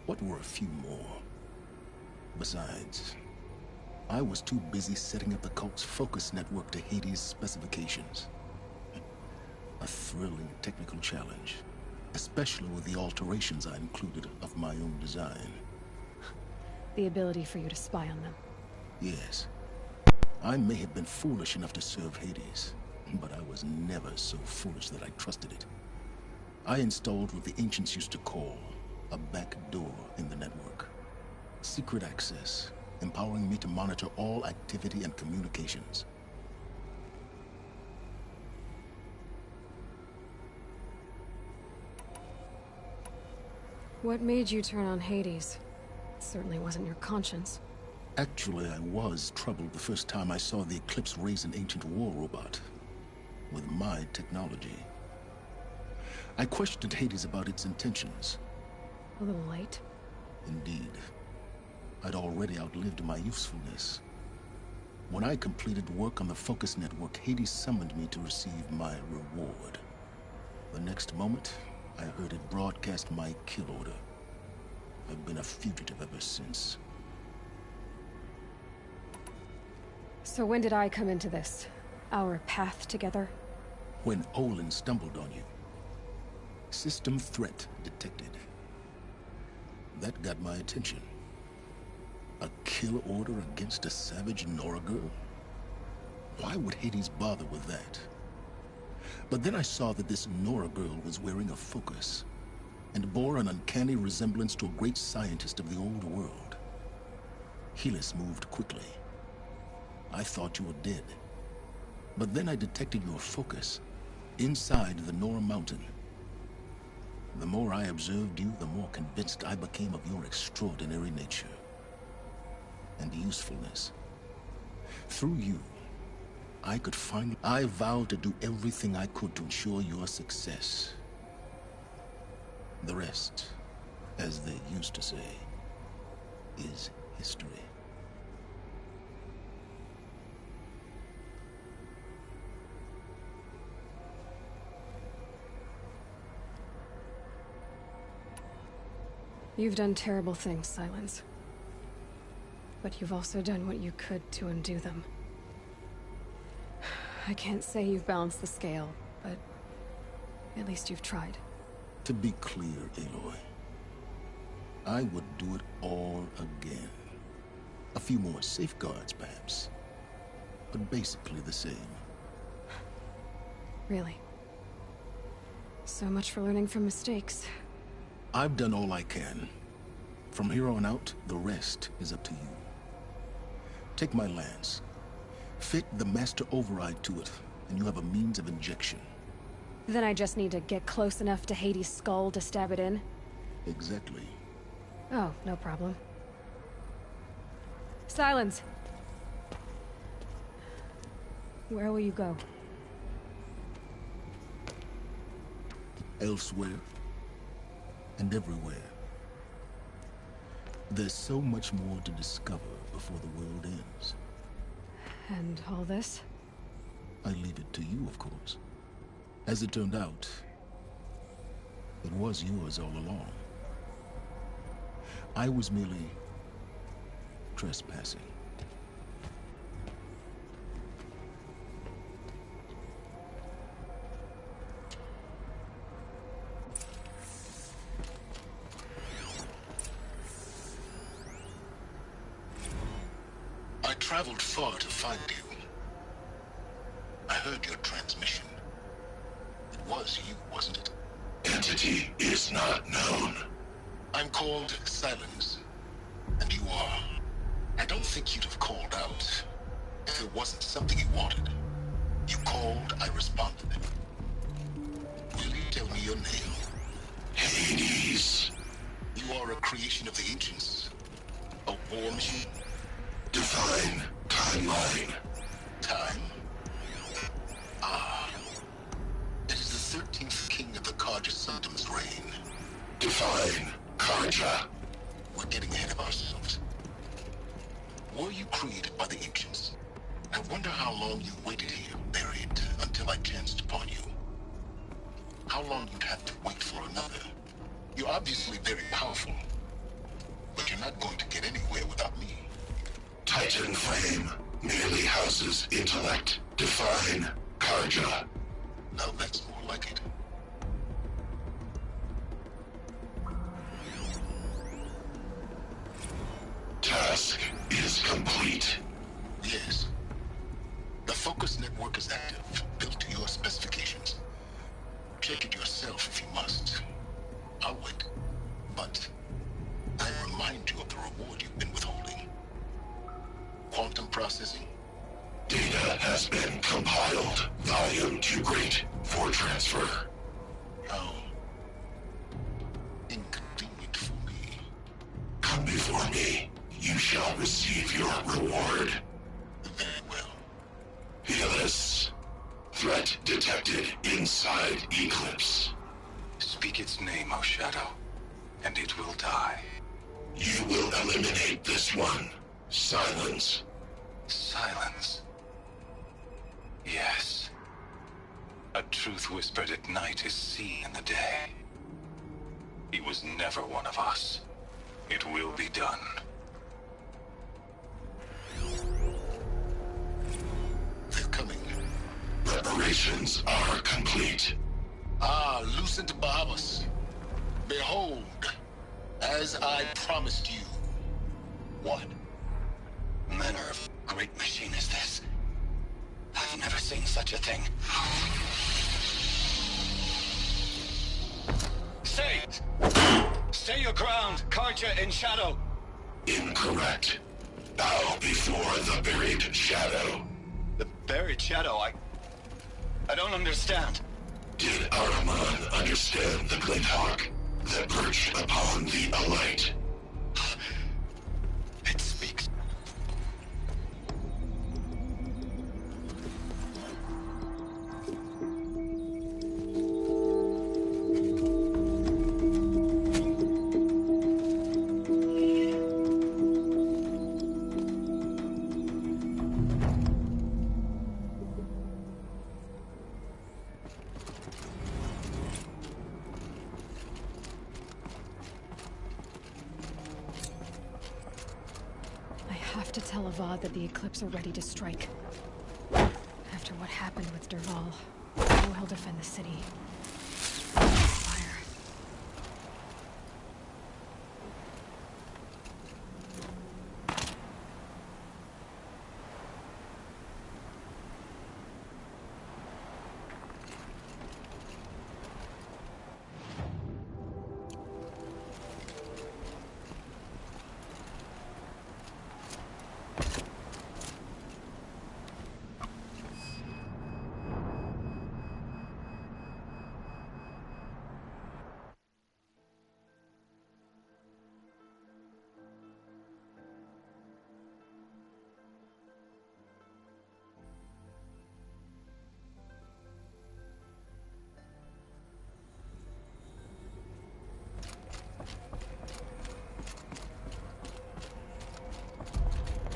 What were a few more? Besides, I was too busy setting up the cult's focus network to Hades' specifications. A thrilling technical challenge, especially with the alterations I included of my own design. The ability for you to spy on them. Yes. I may have been foolish enough to serve Hades, but I was never so foolish that I trusted it. I installed what the ancients used to call a back door in the network. Secret access, empowering me to monitor all activity and communications. What made you turn on Hades? It certainly wasn't your conscience. Actually, I was troubled the first time I saw the Eclipse raise an ancient war robot. With my technology. I questioned Hades about its intentions. A little late. Indeed. I'd already outlived my usefulness. When I completed work on the Focus Network, Hades summoned me to receive my reward. The next moment, I heard it broadcast my kill order. I've been a fugitive ever since. So when did I come into this? Our path together? When Olin stumbled on you. System threat detected. That got my attention. A kill order against a savage Nora girl? Why would Hades bother with that? But then I saw that this Nora girl was wearing a focus, and bore an uncanny resemblance to a great scientist of the old world. Helis moved quickly. I thought you were dead. But then I detected your focus inside the Nora mountain. The more I observed you, the more convinced I became of your extraordinary nature and usefulness. Through you, I vowed to do everything I could to ensure your success. The rest, as they used to say, is history. You've done terrible things, Silence. But you've also done what you could to undo them. I can't say you've balanced the scale, but at least you've tried. To be clear, Aloy, I would do it all again. A few more safeguards, perhaps, but basically the same. Really? So much for learning from mistakes. I've done all I can. From here on out, the rest is up to you. Take my lance. Fit the Master Override to it, and you have a means of injection. Then I just need to get close enough to Hades' skull to stab it in? Exactly. Oh, no problem. Silence! Where will you go? Elsewhere. And everywhere. There's so much more to discover before the world ends. And all this? I leave it to you, of course. As it turned out, it was yours all along. I was merely trespassing. I traveled far to find you. I heard your transmission. It was you, wasn't it? Entity is not known. I'm called Silence, and you are. I don't think you'd have called out if it wasn't something you wanted. You called, I responded. Will you tell me your name? Hades. You are a creation of the ancients. A war machine? Divine timeline. Time? Ah. It is the 13th king of the Carja Sanctum's reign. Divine Carja. We're getting ahead of ourselves. Were you created by the ancients? I wonder how long you waited here, buried, until I chanced upon you. How long you'd have to wait for another. You're obviously very powerful, but you're not going to get anywhere without me. Titan Flame merely houses intellect. Define Karja. Now that's more like it. Task is complete. Yes. The Focus network is active, built to your specifications. Check it yourself if you must. I'll wait. But I remind you of the reward you've been withholding. Quantum processing. Data has been compiled. Volume too great for transfer. How inconvenient for me. Come before me. You shall receive your reward. Very well. Helis. Threat detected inside Eclipse. Speak its name, O Shadow, and it will die. You will eliminate this one. Silence. Silence. Yes. A truth whispered at night is seen in the day. He was never one of us. It will be done. They're coming. Preparations are complete. Ah, Lucent Bahamas. Behold, as I promised you. What manner of great machine is this? I've never seen such a thing. Stay your ground, Karja in Shadow. Incorrect. Bow before the buried shadow. The buried shadow, I don't understand. Did Araman understand the Glinthawk that perched upon the Alight? It speaks. I have to tell Avad that the Eclipse are ready to strike. After what happened with Dervahl, I know he'll defend the city. Fire.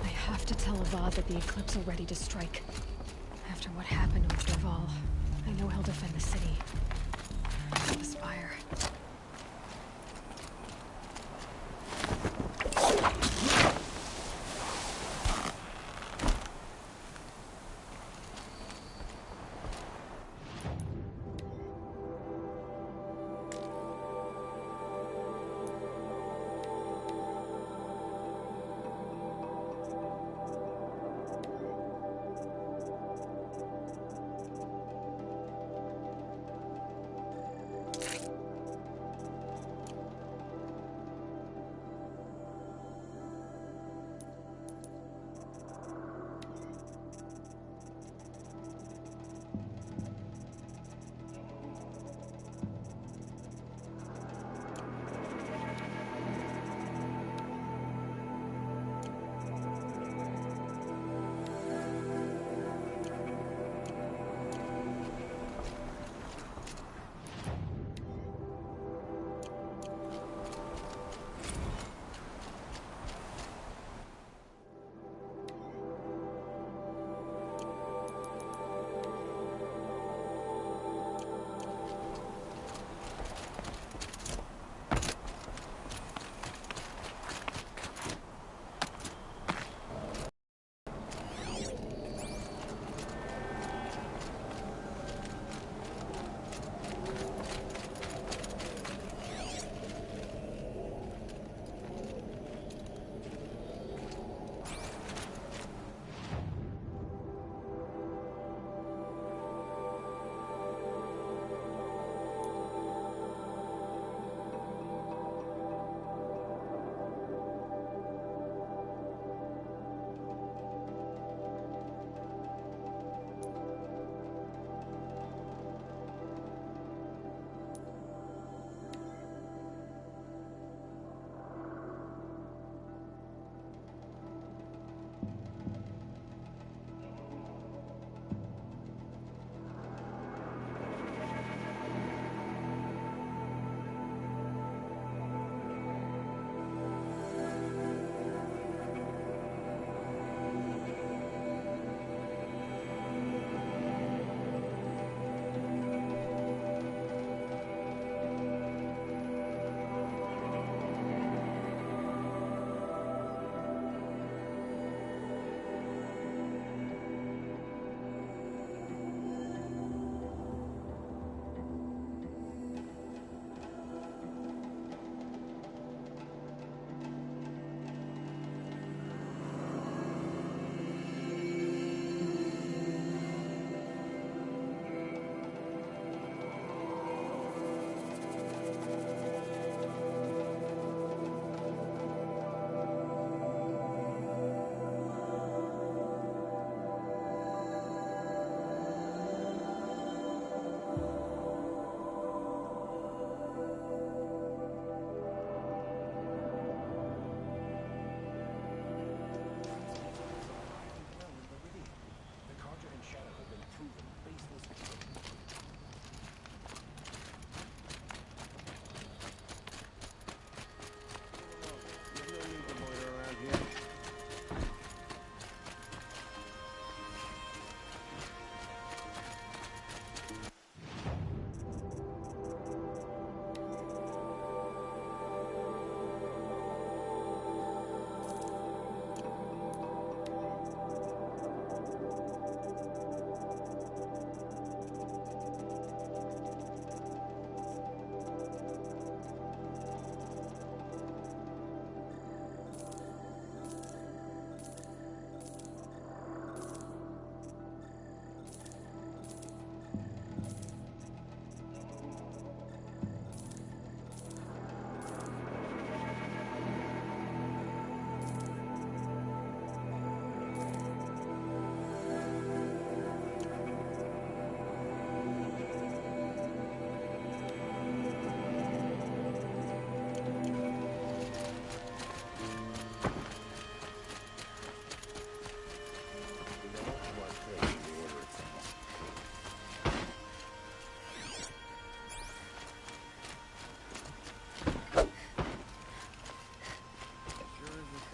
I have to tell Avad that the Eclipse are ready to strike. After what happened with Dervahl, I know he'll defend the city. The Spire.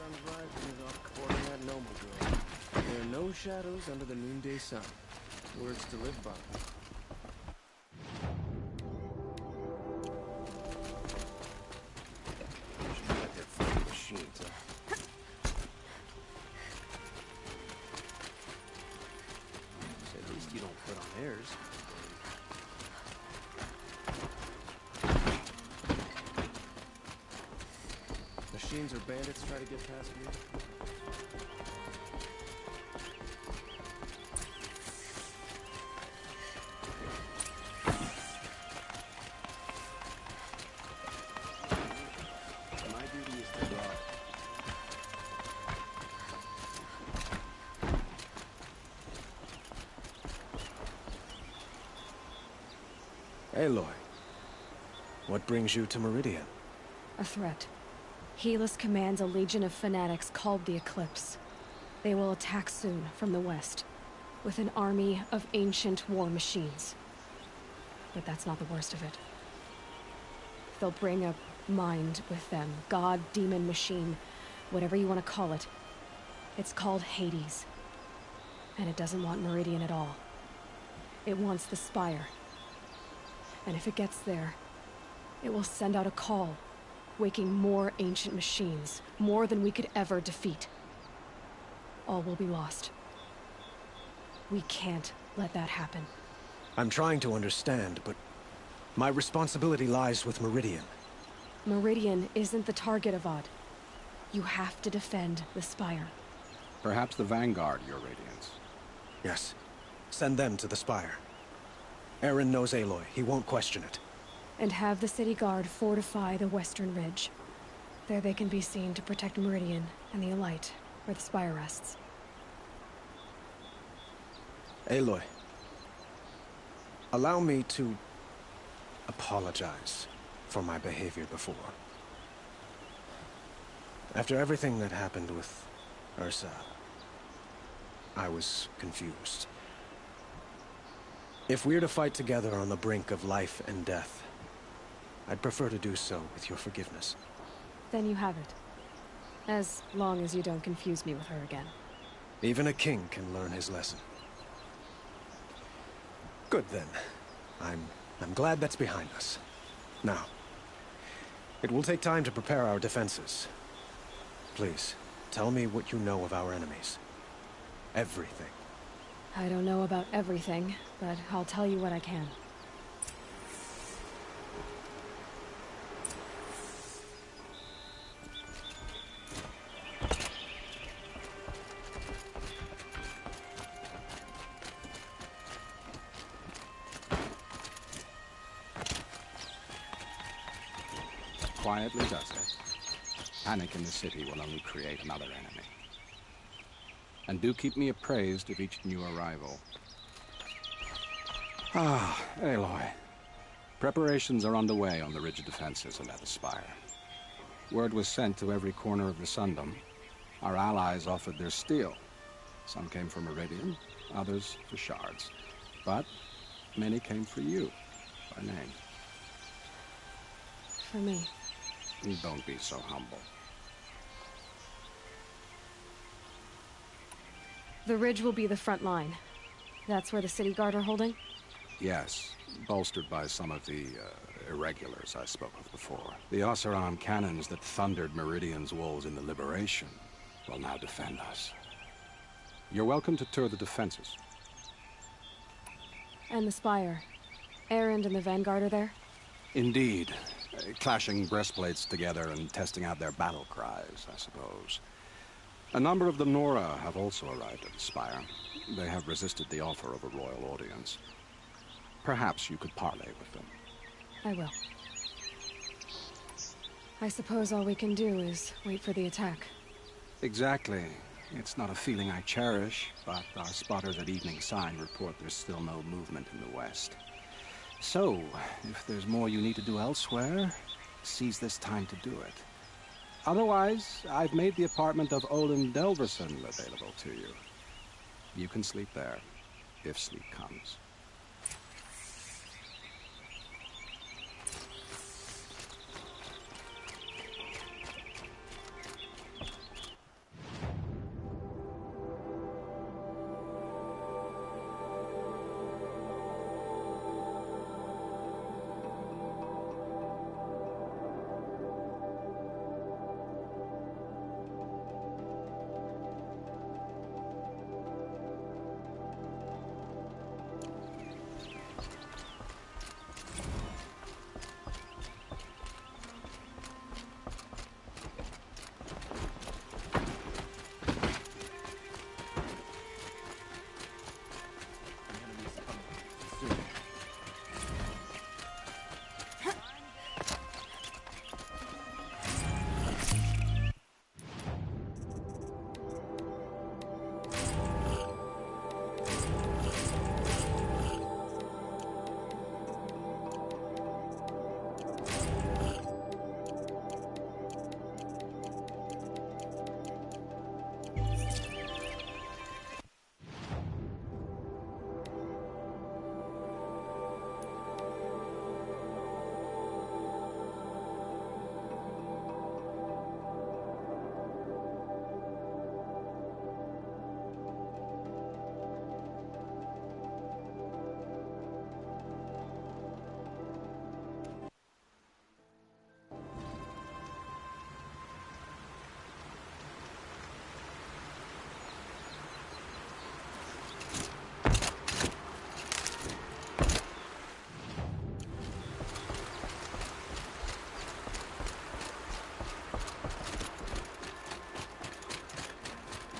sun's rising is off quartering at Noma Grove. There are no shadows under the noonday sun. Words to live by. Should get their fucking machines, huh? At least you don't put on airs. Machines or bandits try to get past me. My duty is to guard. Aloy, what brings you to Meridian? A threat. Helis commands a legion of fanatics called the Eclipse. They will attack soon from the west, with an army of ancient war machines. But that's not the worst of it. They'll bring a mind with them, god, demon, machine, whatever you want to call it. It's called Hades. And it doesn't want Meridian at all. It wants the Spire. And if it gets there, it will send out a call, waking more ancient machines, more than we could ever defeat. All will be lost. We can't let that happen. I'm trying to understand, but my responsibility lies with Meridian. Meridian isn't the target, Avad. You have to defend the Spire. Perhaps the Vanguard, Your Radiance. Yes. Send them to the Spire. Eren knows Aloy. He won't question it. And have the City Guard fortify the Western Ridge. There they can be seen to protect Meridian and the Elite, where the Spire rests. Aloy, allow me to apologize for my behavior before. After everything that happened with Ursa, I was confused. If we're to fight together on the brink of life and death, I'd prefer to do so with your forgiveness. Then you have it. As long as you don't confuse me with her again. Even a king can learn his lesson. Good then. I'm glad that's behind us. Now, it will take time to prepare our defenses. Please, tell me what you know of our enemies. Everything. I don't know about everything, but I'll tell you what I can. Quietly does it. Panic in the city will only create another enemy. And do keep me appraised of each new arrival. Ah, Aloy. Preparations are underway on the ridge of defenses and at the Spire. Word was sent to every corner of the Sundom. Our allies offered their steel. Some came for Meridian, others for shards. But many came for you, by name. For me. Don't be so humble. The ridge will be the front line. That's where the City Guard are holding? Yes, bolstered by some of the irregulars I spoke of before. The Oseram cannons that thundered Meridian's walls in the Liberation will now defend us. You're welcome to tour the defenses. And the Spire. Erend and the Vanguard are there? Indeed. Clashing breastplates together and testing out their battle cries, I suppose. A number of the Nora have also arrived at the Spire. They have resisted the offer of a royal audience. Perhaps you could parley with them. I will. I suppose all we can do is wait for the attack. Exactly. It's not a feeling I cherish, but our spotters at Evening Sign report there's still no movement in the west. So, if there's more you need to do elsewhere, seize this time to do it. Otherwise, I've made the apartment of Olin Delverson available to you. You can sleep there, if sleep comes.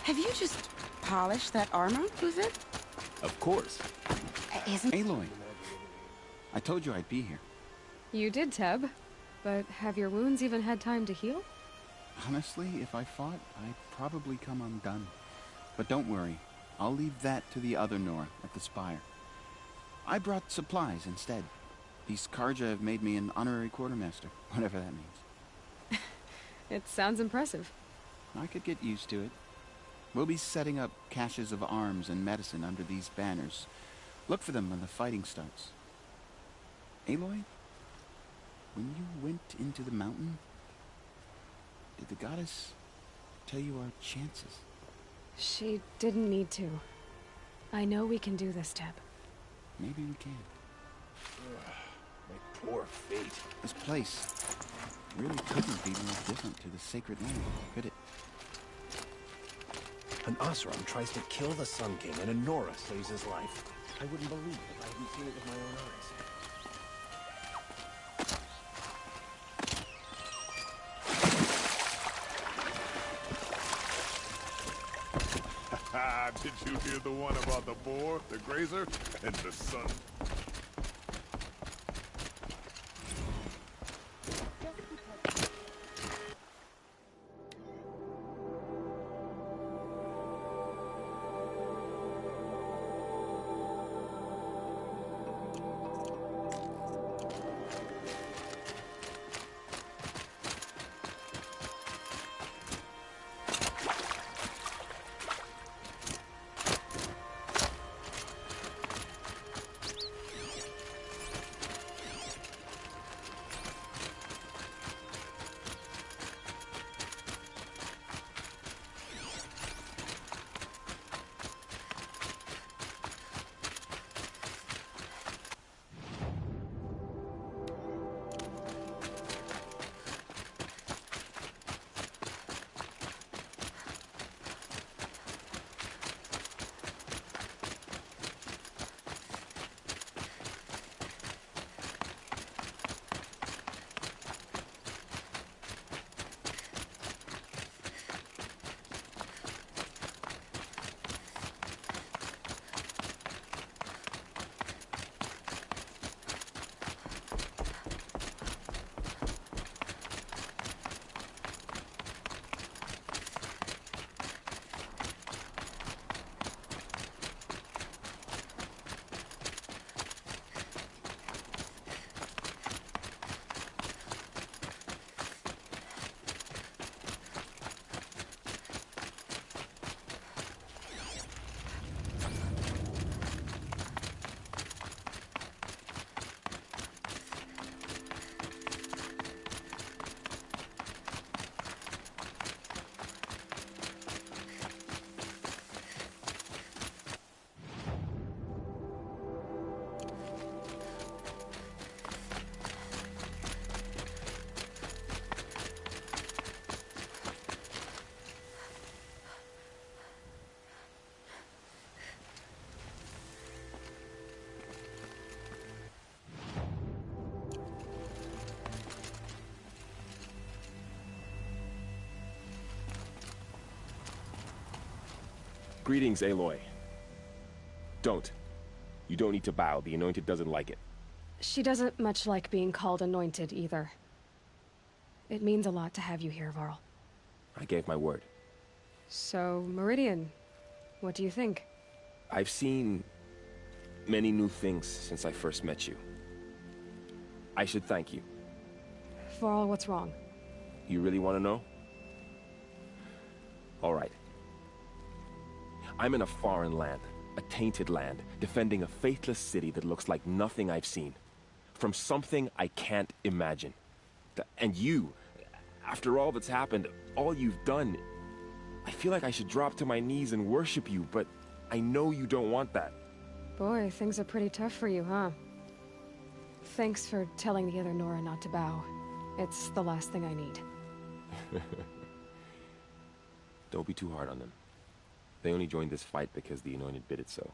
Have you just polished that armor, Luthen? Of course. Isn't Aloy, I told you I'd be here. You did, Teb. But have your wounds even had time to heal? Honestly, if I fought, I'd probably come undone. But don't worry, I'll leave that to the other Nora at the Spire. I brought supplies instead. These Karja have made me an honorary quartermaster, whatever that means. It sounds impressive. I could get used to it. We'll be setting up caches of arms and medicine under these banners. Look for them when the fighting starts. Aloy, when you went into the mountain, did the goddess tell you our chances? She didn't need to. I know we can do this, Teb. Maybe we can. My poor fate. This place really couldn't be more different to the sacred land, could it? An Osram tries to kill the Sun King, and a Nora saves his life. I wouldn't believe it if I hadn't seen it with my own eyes. Did you hear the one about the boar, the grazer, and the sun? Greetings, Aloy. Don't. You don't need to bow. The Anointed doesn't like it. She doesn't much like being called Anointed, either. It means a lot to have you here, Varl. I gave my word. So, Meridian, what do you think? I've seen many new things since I first met you. I should thank you. Varl, what's wrong? You really want to know? All right. I'm in a foreign land, a tainted land, defending a faithless city that looks like nothing I've seen. From something I can't imagine. And you, after all that's happened, all you've done, I feel like I should drop to my knees and worship you, but I know you don't want that. Boy, things are pretty tough for you, huh? Thanks for telling the other Nora not to bow. It's the last thing I need. Don't be too hard on them. They only joined this fight because the Anointed bid it so.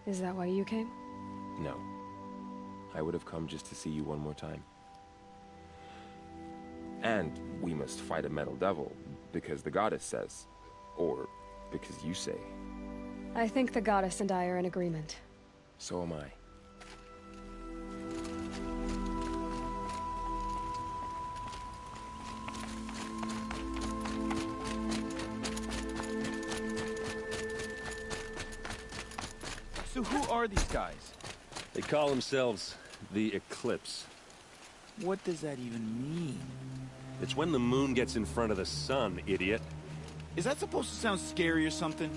Is that why you came? No. I would have come just to see you one more time. And we must fight a metal devil, because the goddess says, or because you say. I think the goddess and I are in agreement. So am I. So who are these guys? They call themselves the Eclipse. What does that even mean? It's when the moon gets in front of the sun, idiot. Is that supposed to sound scary or something?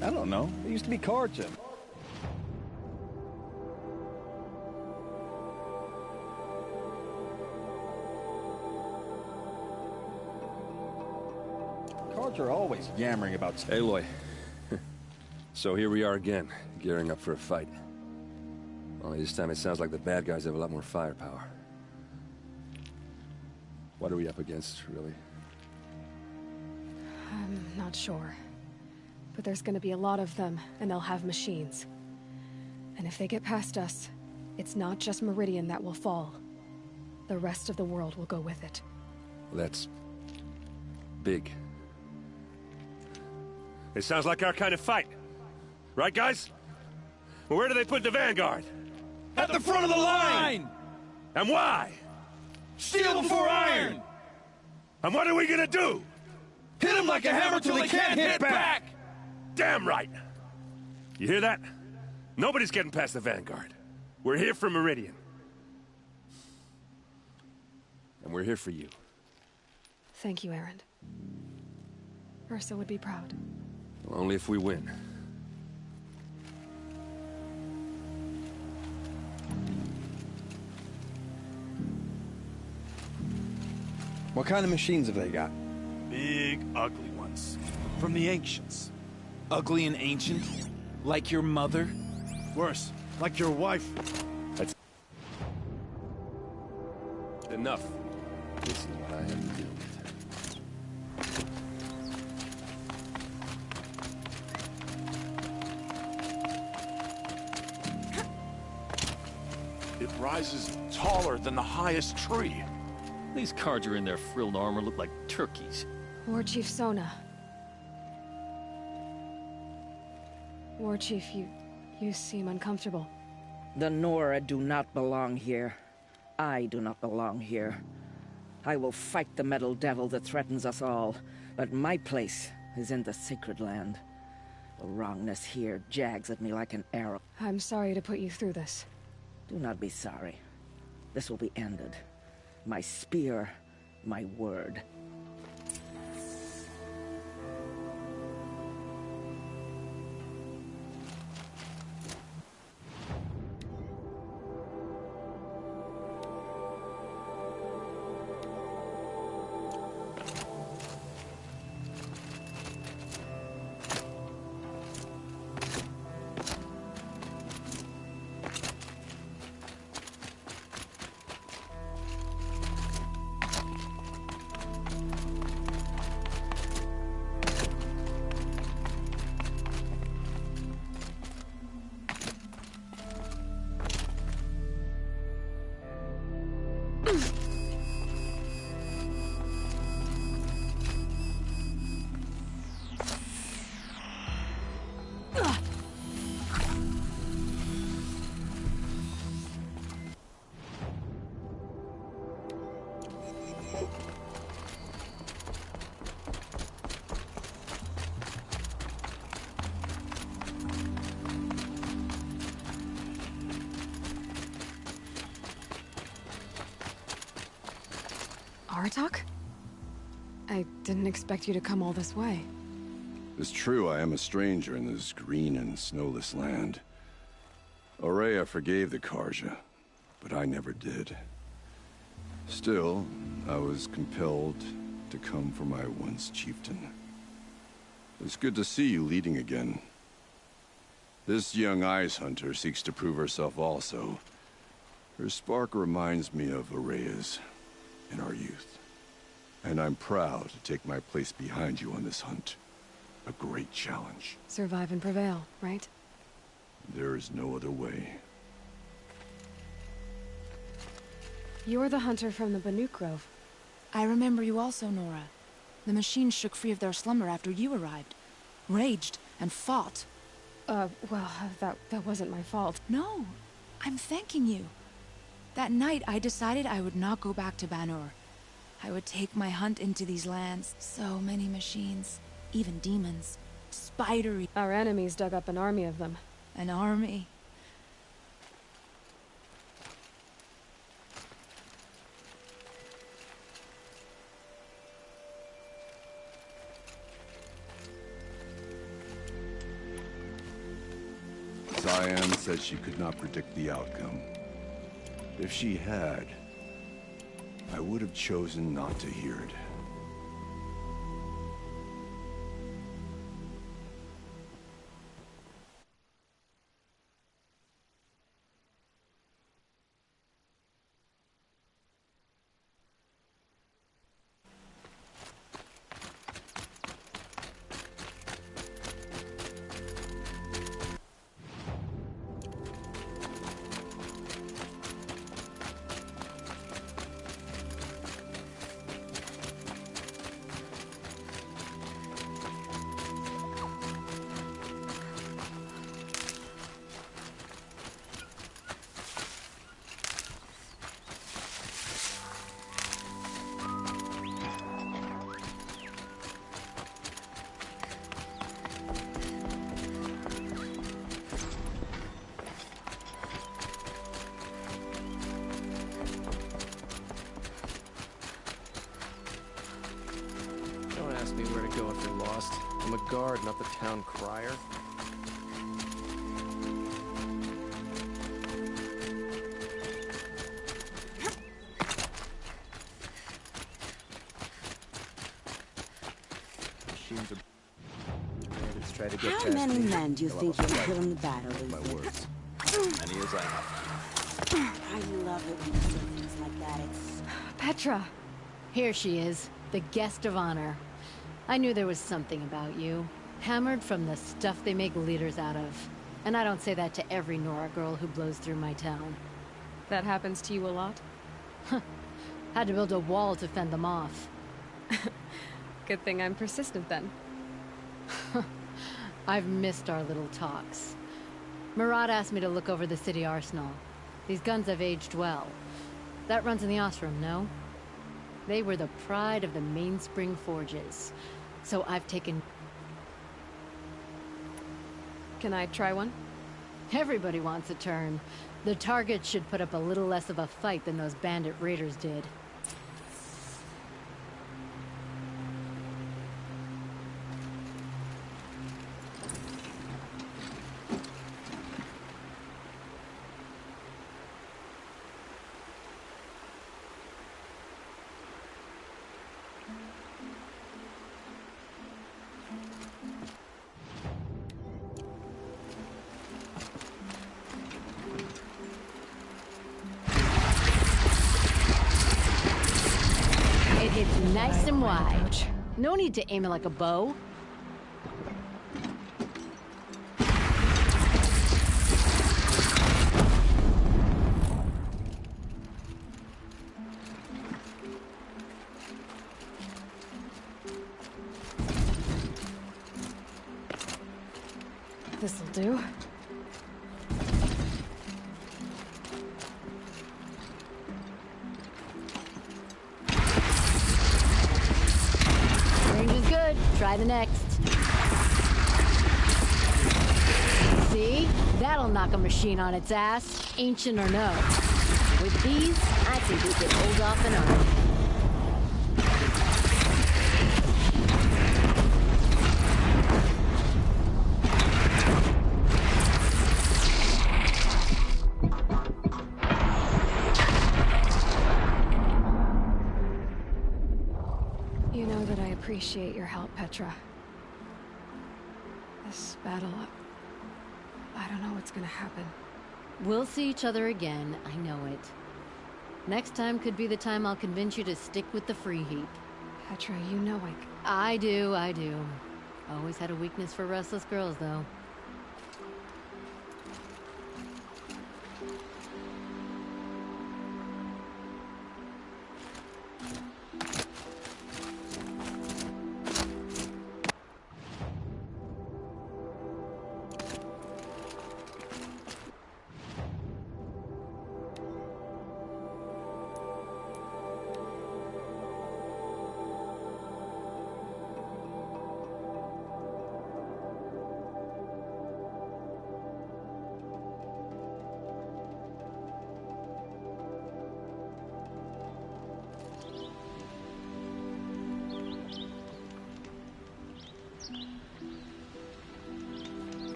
I don't know. It used to be Carja. Carja are always yammering about... Aloy. So here we are again, gearing up for a fight. Only this time it sounds like the bad guys have a lot more firepower. What are we up against, really? I'm not sure. But there's gonna be a lot of them, and they'll have machines. And if they get past us, it's not just Meridian that will fall. The rest of the world will go with it. That's... big. It sounds like our kind of fight. Right, guys? Well, where do they put the Vanguard? At the front of the line! And why? Steel before iron! And what are we gonna do? Hit them like a hammer till they can't hit back! Damn right! You hear that? Nobody's getting past the Vanguard. We're here for Meridian. And we're here for you. Thank you, Erend. Ursa would be proud. Well, only if we win. What kind of machines have they got? Big, ugly ones. From the ancients. Ugly and ancient? Like your mother? Worse, like your wife. That's... enough. This is what I have to deal with. It rises taller than the highest tree. These Carja in their frilled armor look like turkeys. War Chief Sona. War Chief, you seem uncomfortable. The Nora do not belong here. I do not belong here. I will fight the metal devil that threatens us all, but my place is in the sacred land. The wrongness here jags at me like an arrow. I'm sorry to put you through this. Do not be sorry. This will be ended. My spear, my word. Aratak? I didn't expect you to come all this way. It's true, I am a stranger in this green and snowless land. Ourea forgave the Carja, but I never did. Still, I was compelled to come for my once chieftain. It's good to see you leading again. This young ice hunter seeks to prove herself also. Her spark reminds me of Ourea's in our youth. And I'm proud to take my place behind you on this hunt. A great challenge. Survive and prevail, right? There is no other way. You're the hunter from the Banuk Grove. I remember you also, Nora. The machines shook free of their slumber after you arrived. raged, and fought. Well, that wasn't my fault. No, I'm thanking you. That night, I decided I would not go back to Banur. I would take my hunt into these lands. So many machines, even demons, spidery. Our enemies dug up an army of them. An army? Cyan said she could not predict the outcome. If she had, I would have chosen not to hear it. Don't ask me where to go if you're lost. I'm a guard, not the town crier. Machines are... Bandits try to get How past many me. men do you think you'll kill in the battle? My words. Many as I have. I love it when you say things like that. It's... Petra! Here she is, the guest of honor. I knew there was something about you. Hammered from the stuff they make leaders out of. And I don't say that to every Nora girl who blows through my town. That happens to you a lot? Had to build a wall to fend them off. Good thing I'm persistent then. I've missed our little talks. Murad asked me to look over the city arsenal. These guns have aged well. That runs in the Osram, no? They were the pride of the Mainspring Forges. So I've taken... Can I try one? Everybody wants a turn. The target should put up a little less of a fight than those bandit raiders did. It hits nice and wide. No need to aim it like a bow. This'll do. Range is good. Try the next. See? That'll knock a machine on its ass, ancient or no. With these, I think we could hold off an army. You know that I appreciate your help, Petra. This battle, I don't know what's gonna happen. We'll see each other again, I know it. Next time could be the time I'll convince you to stick with the free heap. Petra, you know I do. Always had a weakness for restless girls, though.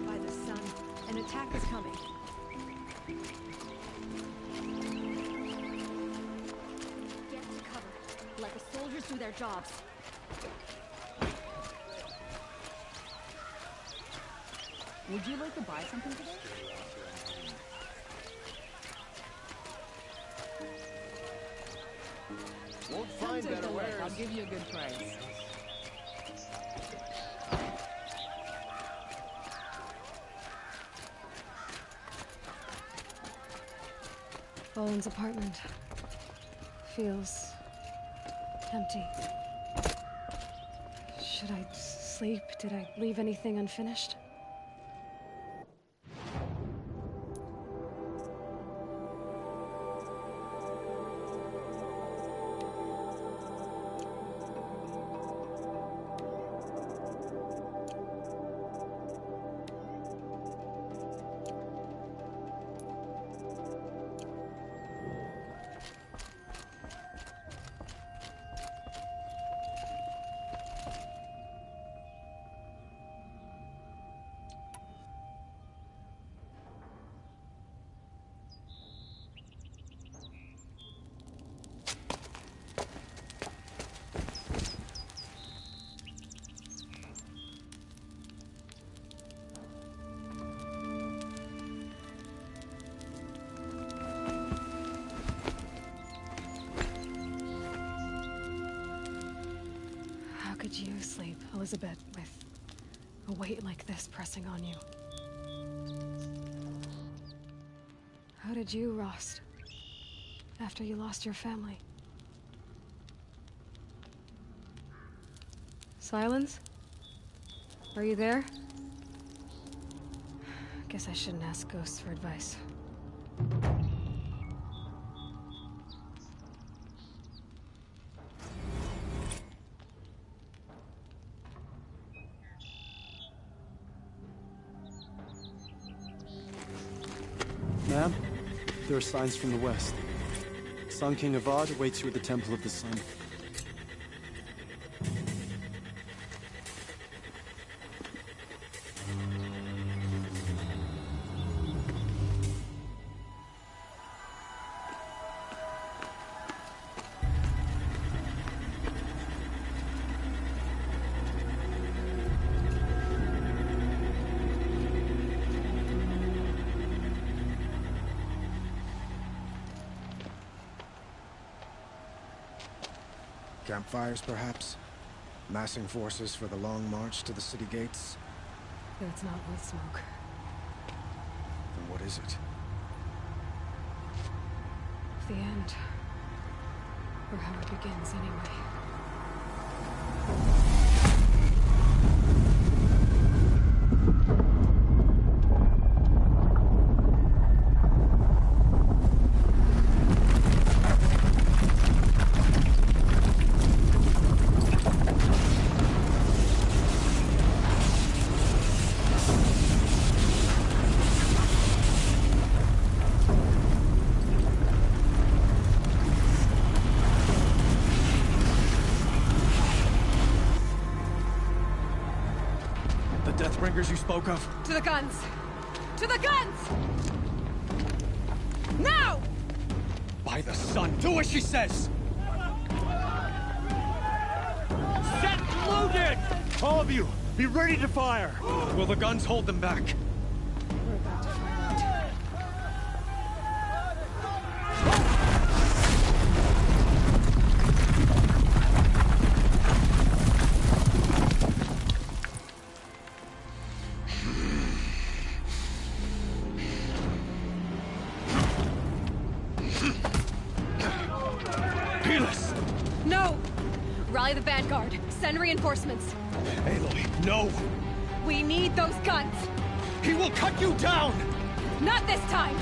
By the sun, an attack is coming. Get to cover. Let the soldiers do their jobs. Would you like to buy something today? Won't find better wares. I'll give you a good price. Boland's apartment feels empty. Should I sleep? Did I leave anything unfinished? How could you sleep, Elizabeth, with a weight like this pressing on you? How did you, Rost, after you lost your family? Silence? Are you there? Guess I shouldn't ask ghosts for advice. Ma'am, there are signs from the west. Sun King Avad awaits you at the Temple of the Sun. Campfires, perhaps? Massing forces for the long march to the city gates? That's not wood smoke. Then what is it? The end. Or how it begins, anyway. Deathbringers you spoke of? To the guns! To the guns! Now! By the sun, do as she says! Set loaded! All of you, be ready to fire! Will the guns hold them back? We're about to find out. No! Rally the Vanguard. Send reinforcements. Aloy, no! We need those guns! He will cut you down! Not this time!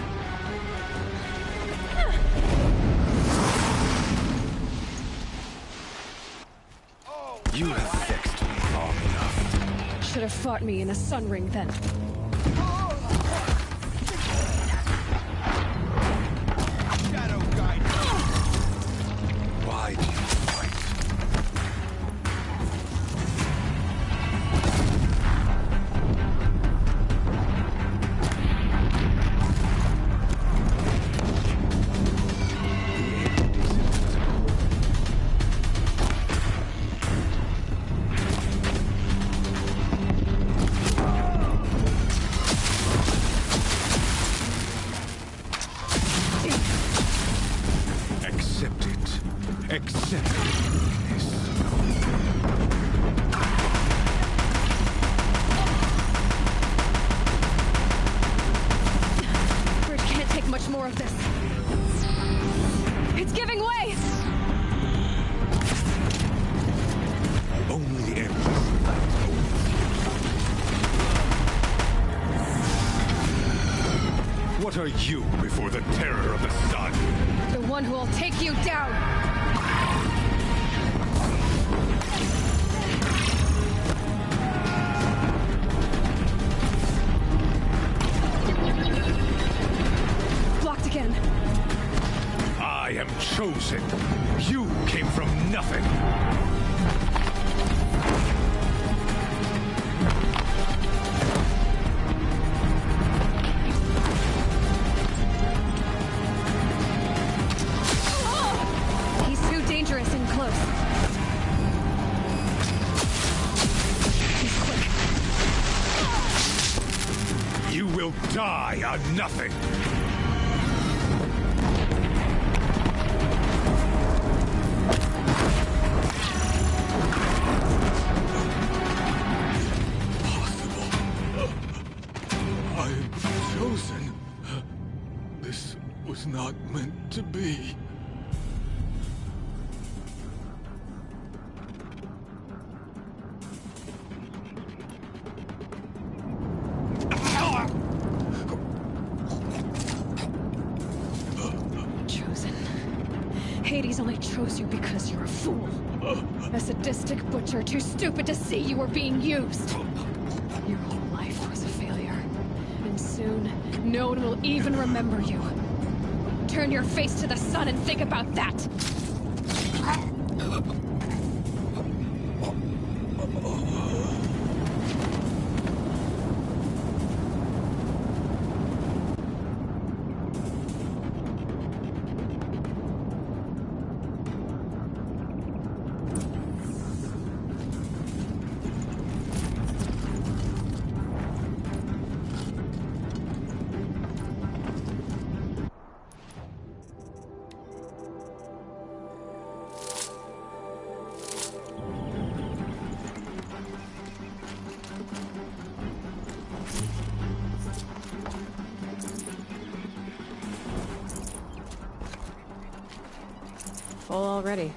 You have vexed me long enough. Should have fought me in a sun ring then. Shadow guide. Why do you fight? are you before the terror of the sun? The one who will take you down! Blocked again. I am chosen. You came from nothing. He's too dangerous and close. He's quick. You will die on nothing. I am chosen. This was not meant to be. Chosen. Hades only chose you because you're a fool. A sadistic butcher too stupid to see you were being used. Your whole life was a failure. And soon, no one will even remember you. Turn your face to the sun and think about that! Full already.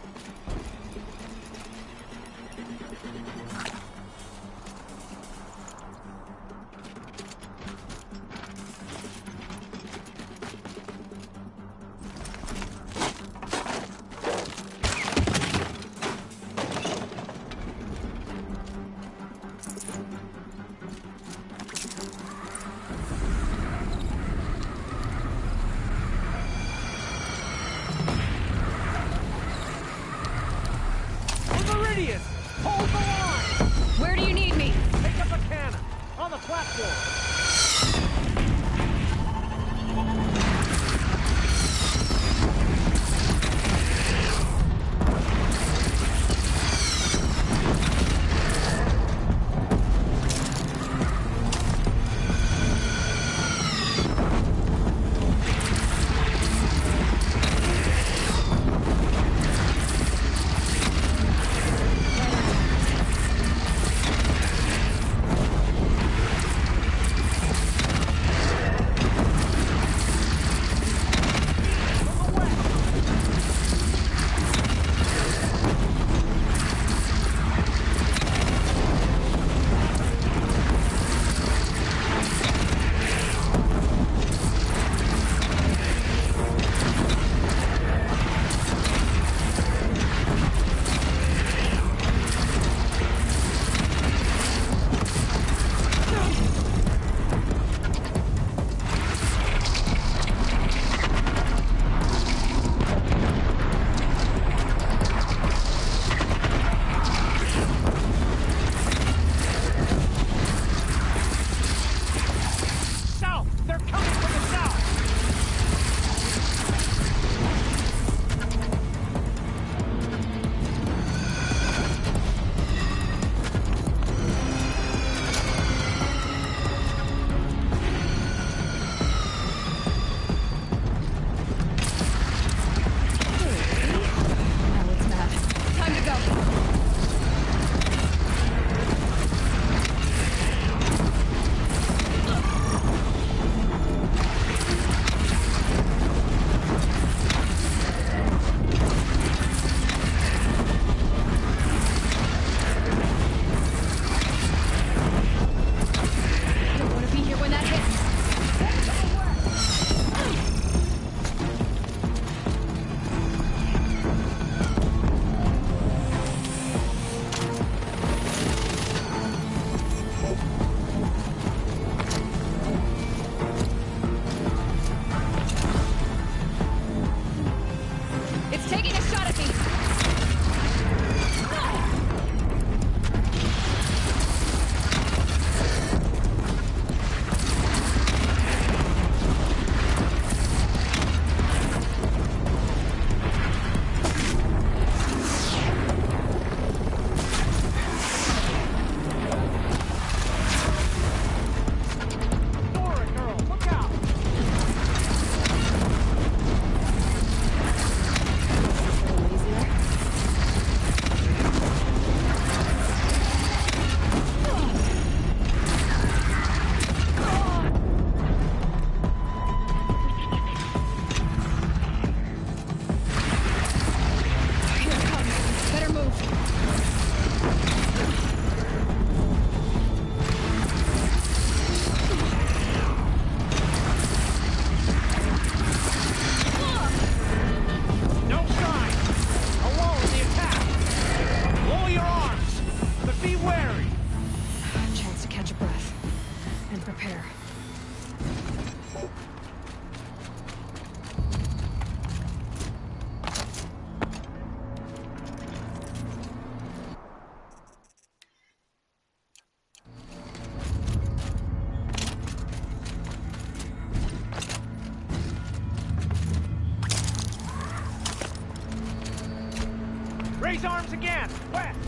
prepare. Raise arms again! West!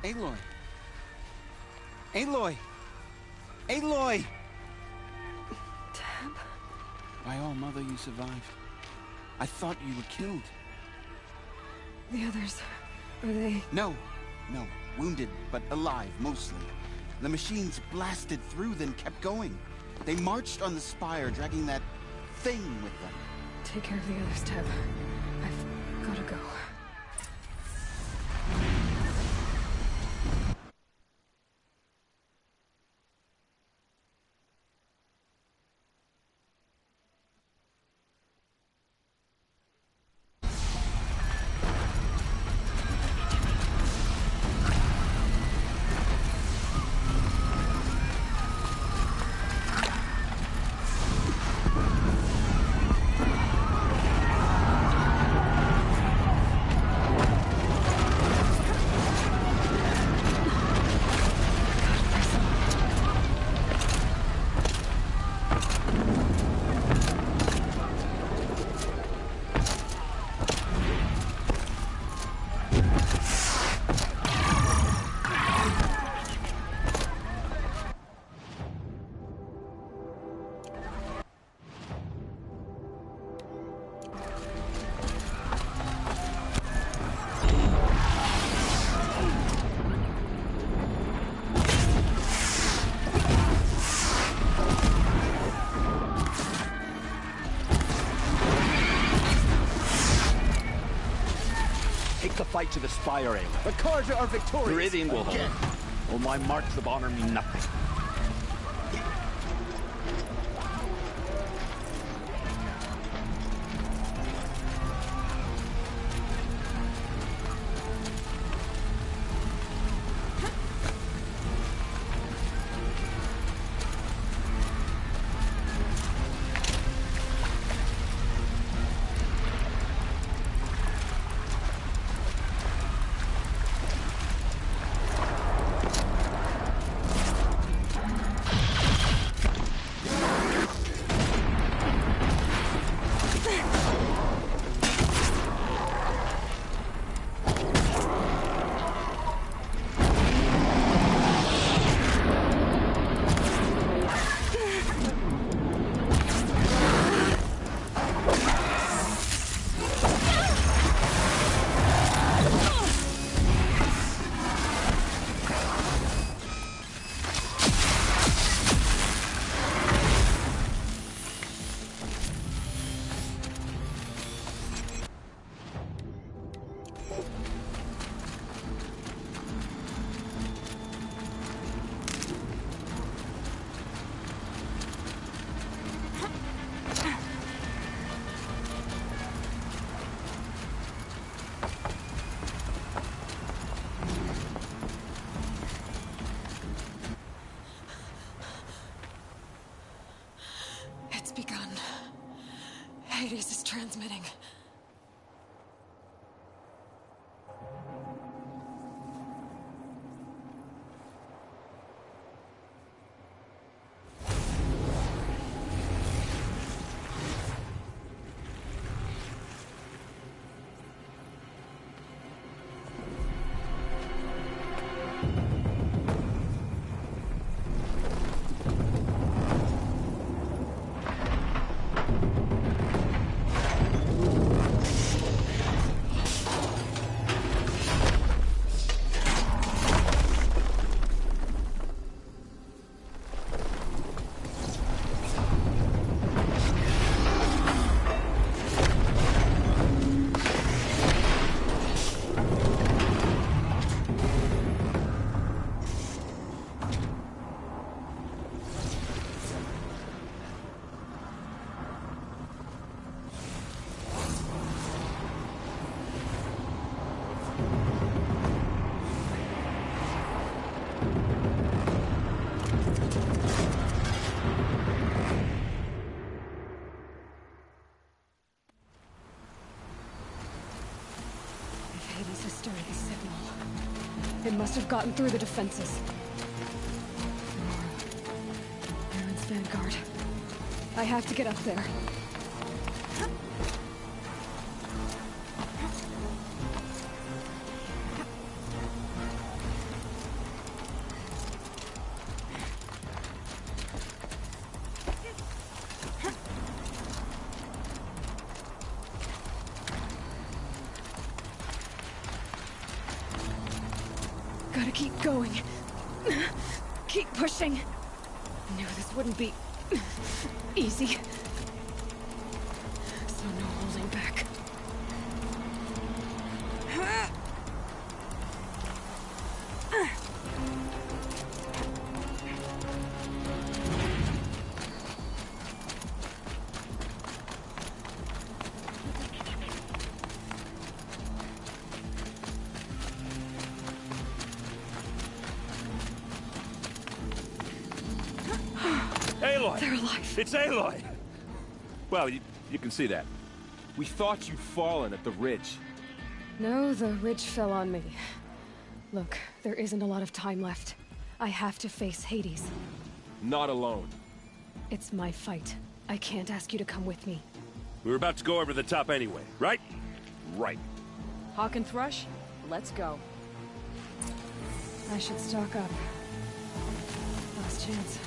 Aloy! Aloy! Aloy! Teb? By all, Mother, you survived. I thought you were killed. The others, are they... No. Wounded, but alive, mostly. The machines blasted through, then kept going. They marched on the spire, dragging that thing with them. Take care of the others, Teb. I've gotta go. Fight to the spire, Aloy. The Carja are victorious. Viridian will hold. Will my marks of honor mean nothing? Begun. Hades is transmitting. It must have gotten through the defenses. Aaron's vanguard. I have to get up there. keep going. Keep pushing. Knew this wouldn't be easy. So no holding back. Aloy! They're alive. It's Aloy! Well, you can see that. We thought you'd fallen at the ridge. No, the ridge fell on me. Look, there isn't a lot of time left. I have to face Hades. Not alone. It's my fight. I can't ask you to come with me. We were about to go over the top anyway, right? Right. Hawk and Thrush, let's go. I should stock up. Last chance.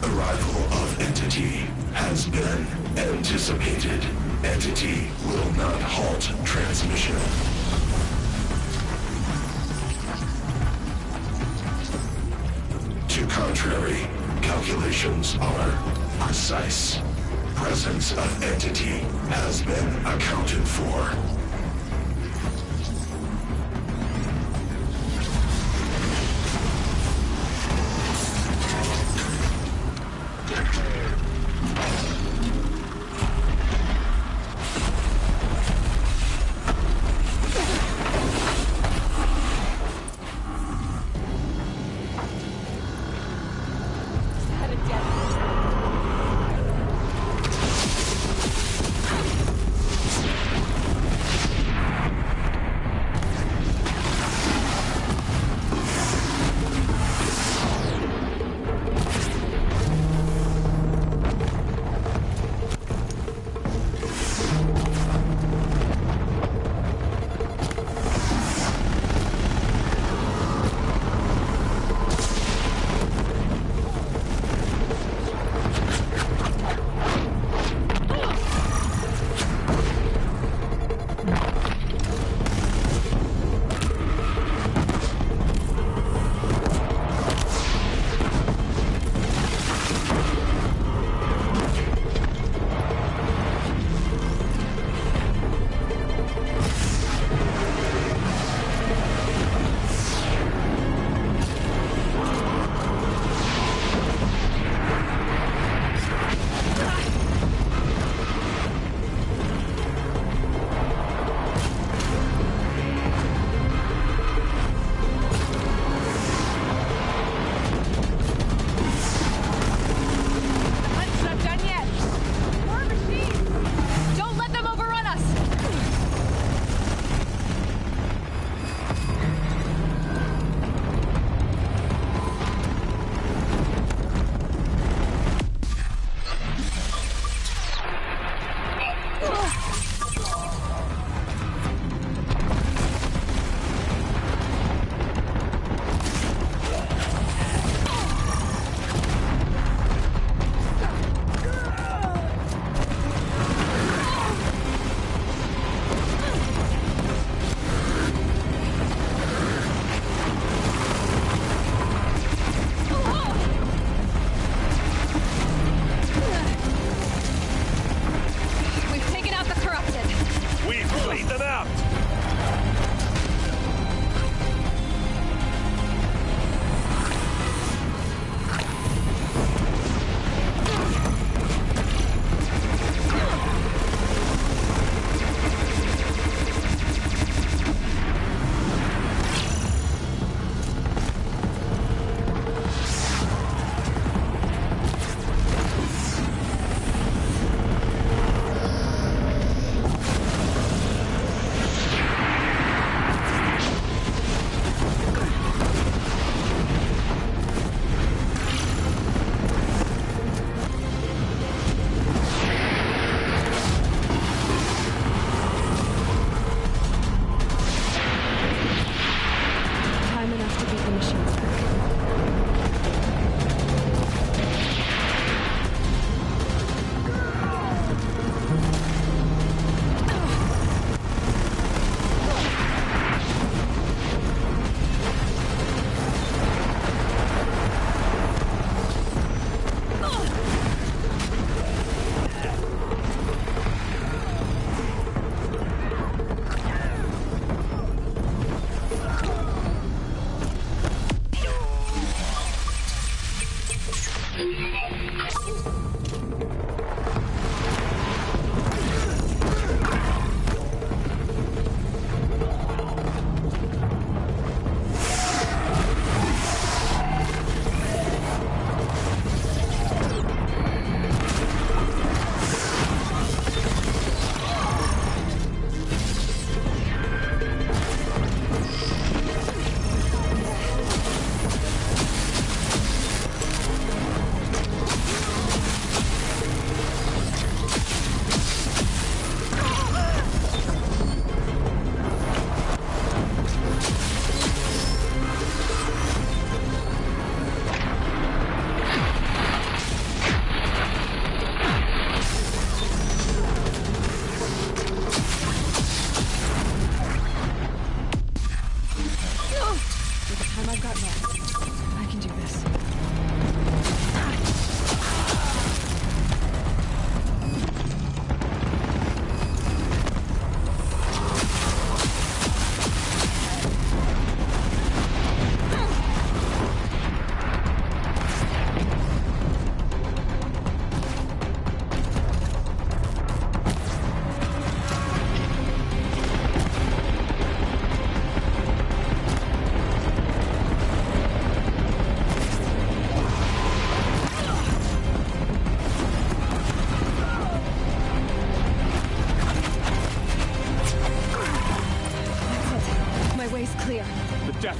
Arrival of Entity has been anticipated. Entity will not halt transmission. To contrary, calculations are precise. Presence of Entity has been accounted for.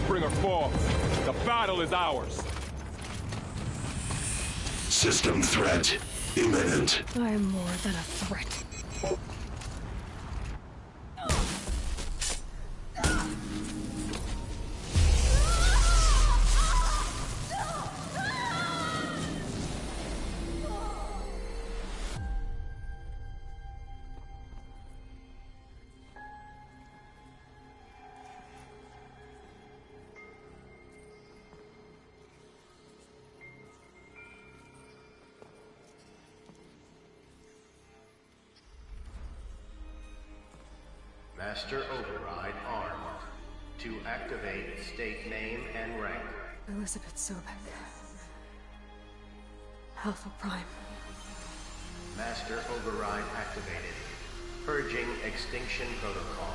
Deathbringer falls. The battle is ours. System threat imminent. I am more than a threat. Master Override armed. To activate, state name and rank. Elizabeth Sobek. Alpha Prime. Master Override activated. Purging Extinction Protocol.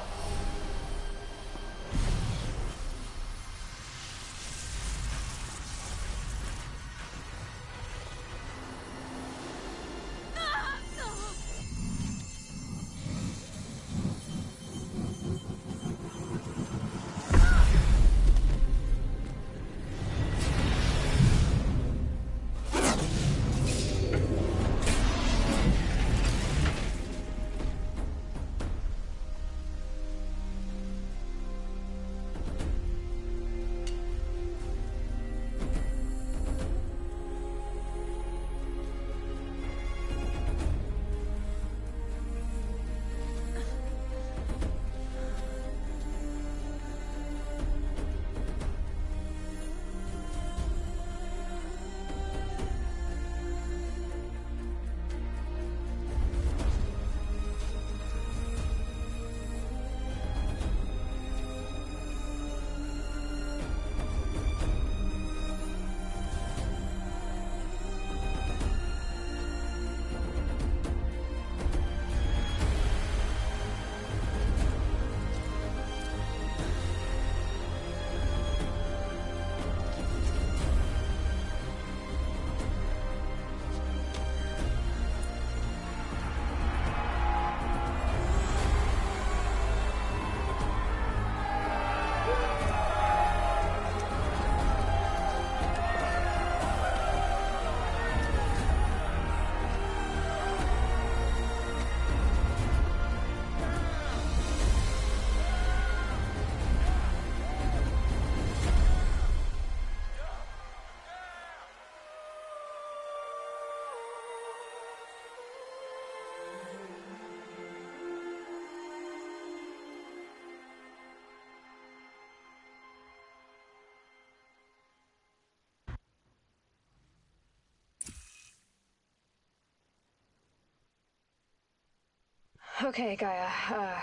Okay, Gaia.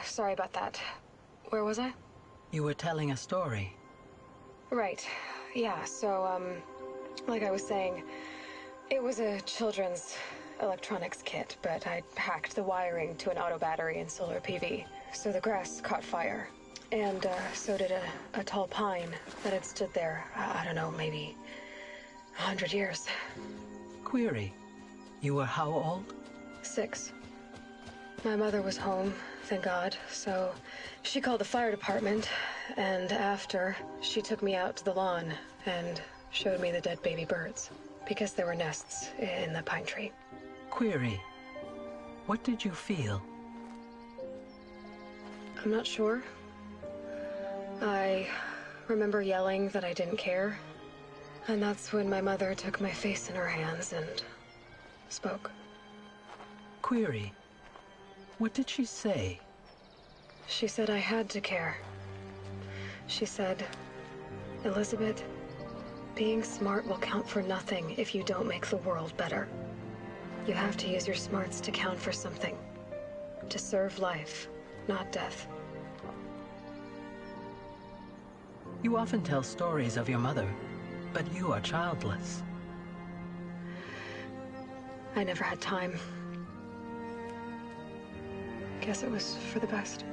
Sorry about that. Where was I? You were telling a story. Right. Yeah, so, like I was saying, it was a children's electronics kit, but I hacked the wiring to an auto battery and solar PV. So the grass caught fire. And, so did a tall pine that had stood there, I don't know, maybe 100 years. Query. You were how old? 6. My mother was home, thank God, so she called the fire department, and after, she took me out to the lawn and showed me the dead baby birds, because there were nests in the pine tree. Query. What did you feel? I'm not sure. I remember yelling that I didn't care, and that's when my mother took my face in her hands and spoke. Query. What did she say? She said I had to care. She said, Elizabeth, being smart will count for nothing if you don't make the world better. You have to use your smarts to count for something. To serve life, not death. You often tell stories of your mother, but you are childless. I never had time. Guess it was for the best.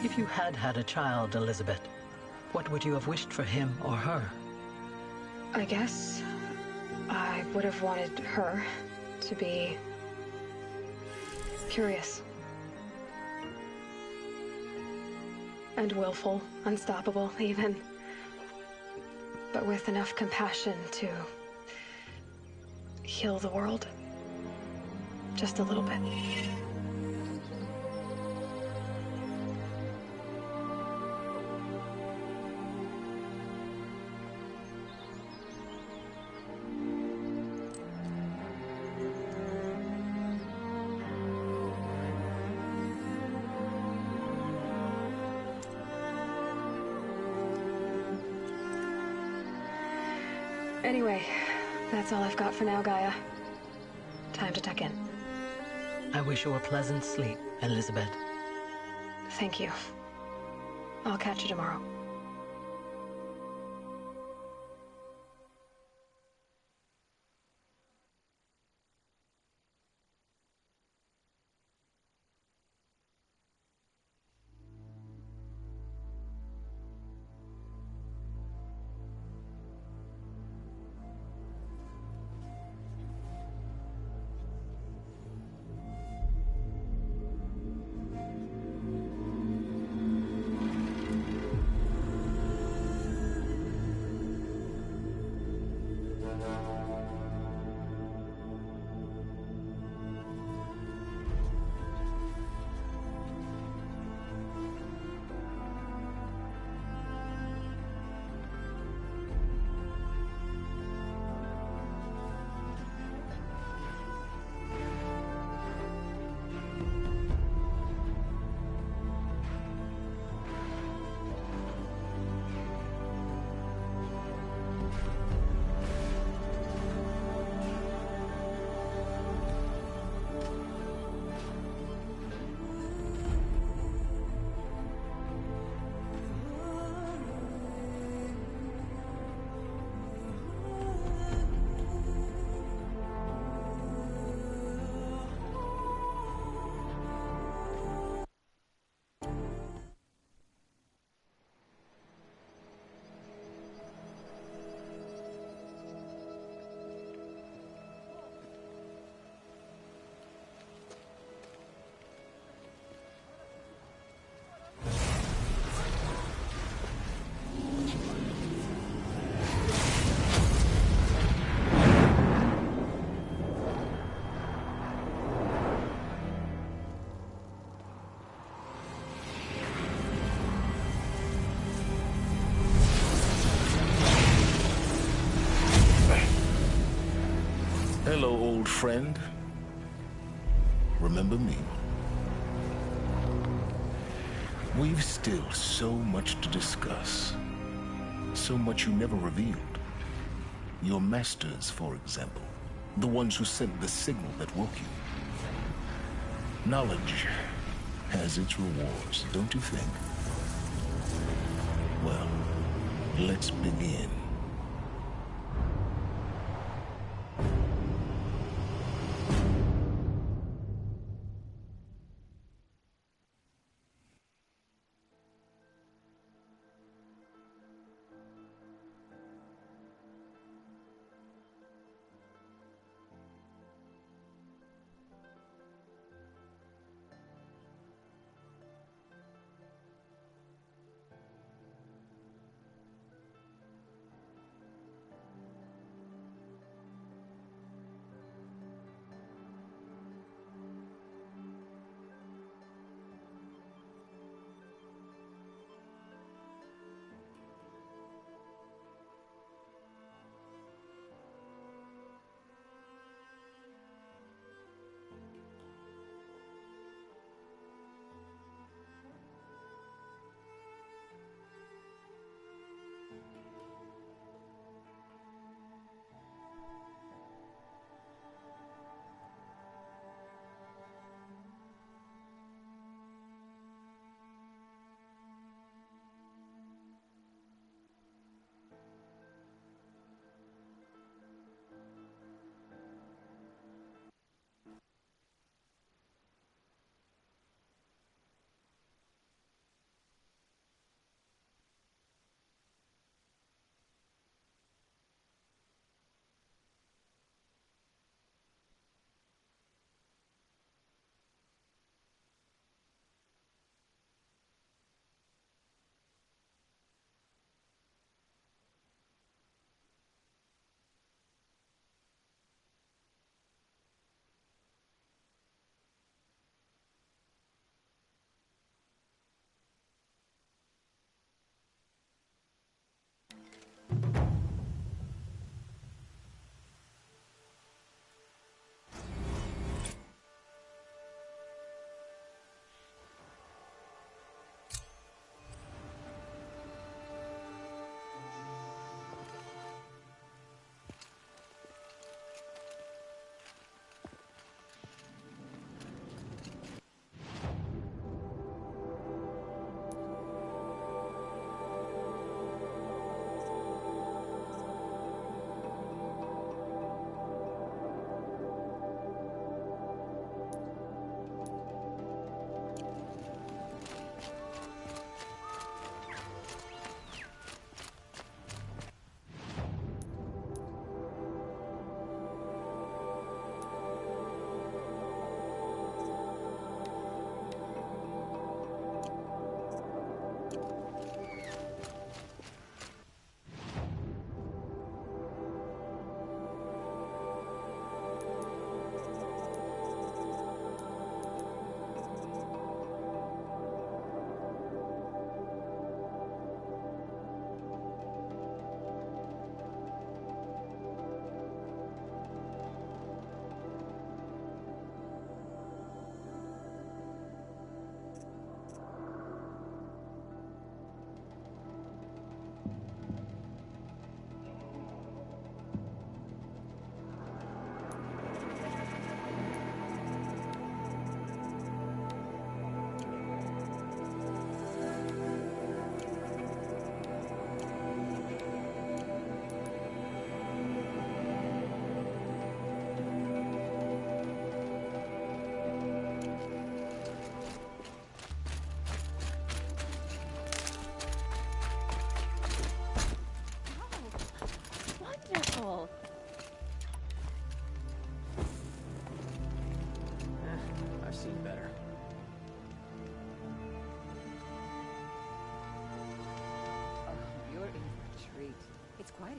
If you had had a child, Elizabeth, what would you have wished for him or her? I guess I would have wanted her to be curious. And willful, unstoppable, even. But with enough compassion to heal the world. Just a little bit. Anyway, that's all I've got for now, Gaia. Time to tuck in. I wish you a pleasant sleep, Elizabeth. Thank you. I'll catch you tomorrow. Hello, old friend. Remember me? We've still so much to discuss. So much you never revealed. Your masters, for example. The ones who sent the signal that woke you. Knowledge has its rewards, don't you think? Well, let's begin.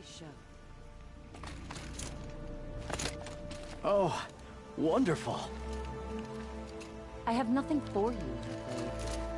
Nice show. Oh, wonderful. I have nothing for you, I'm afraid.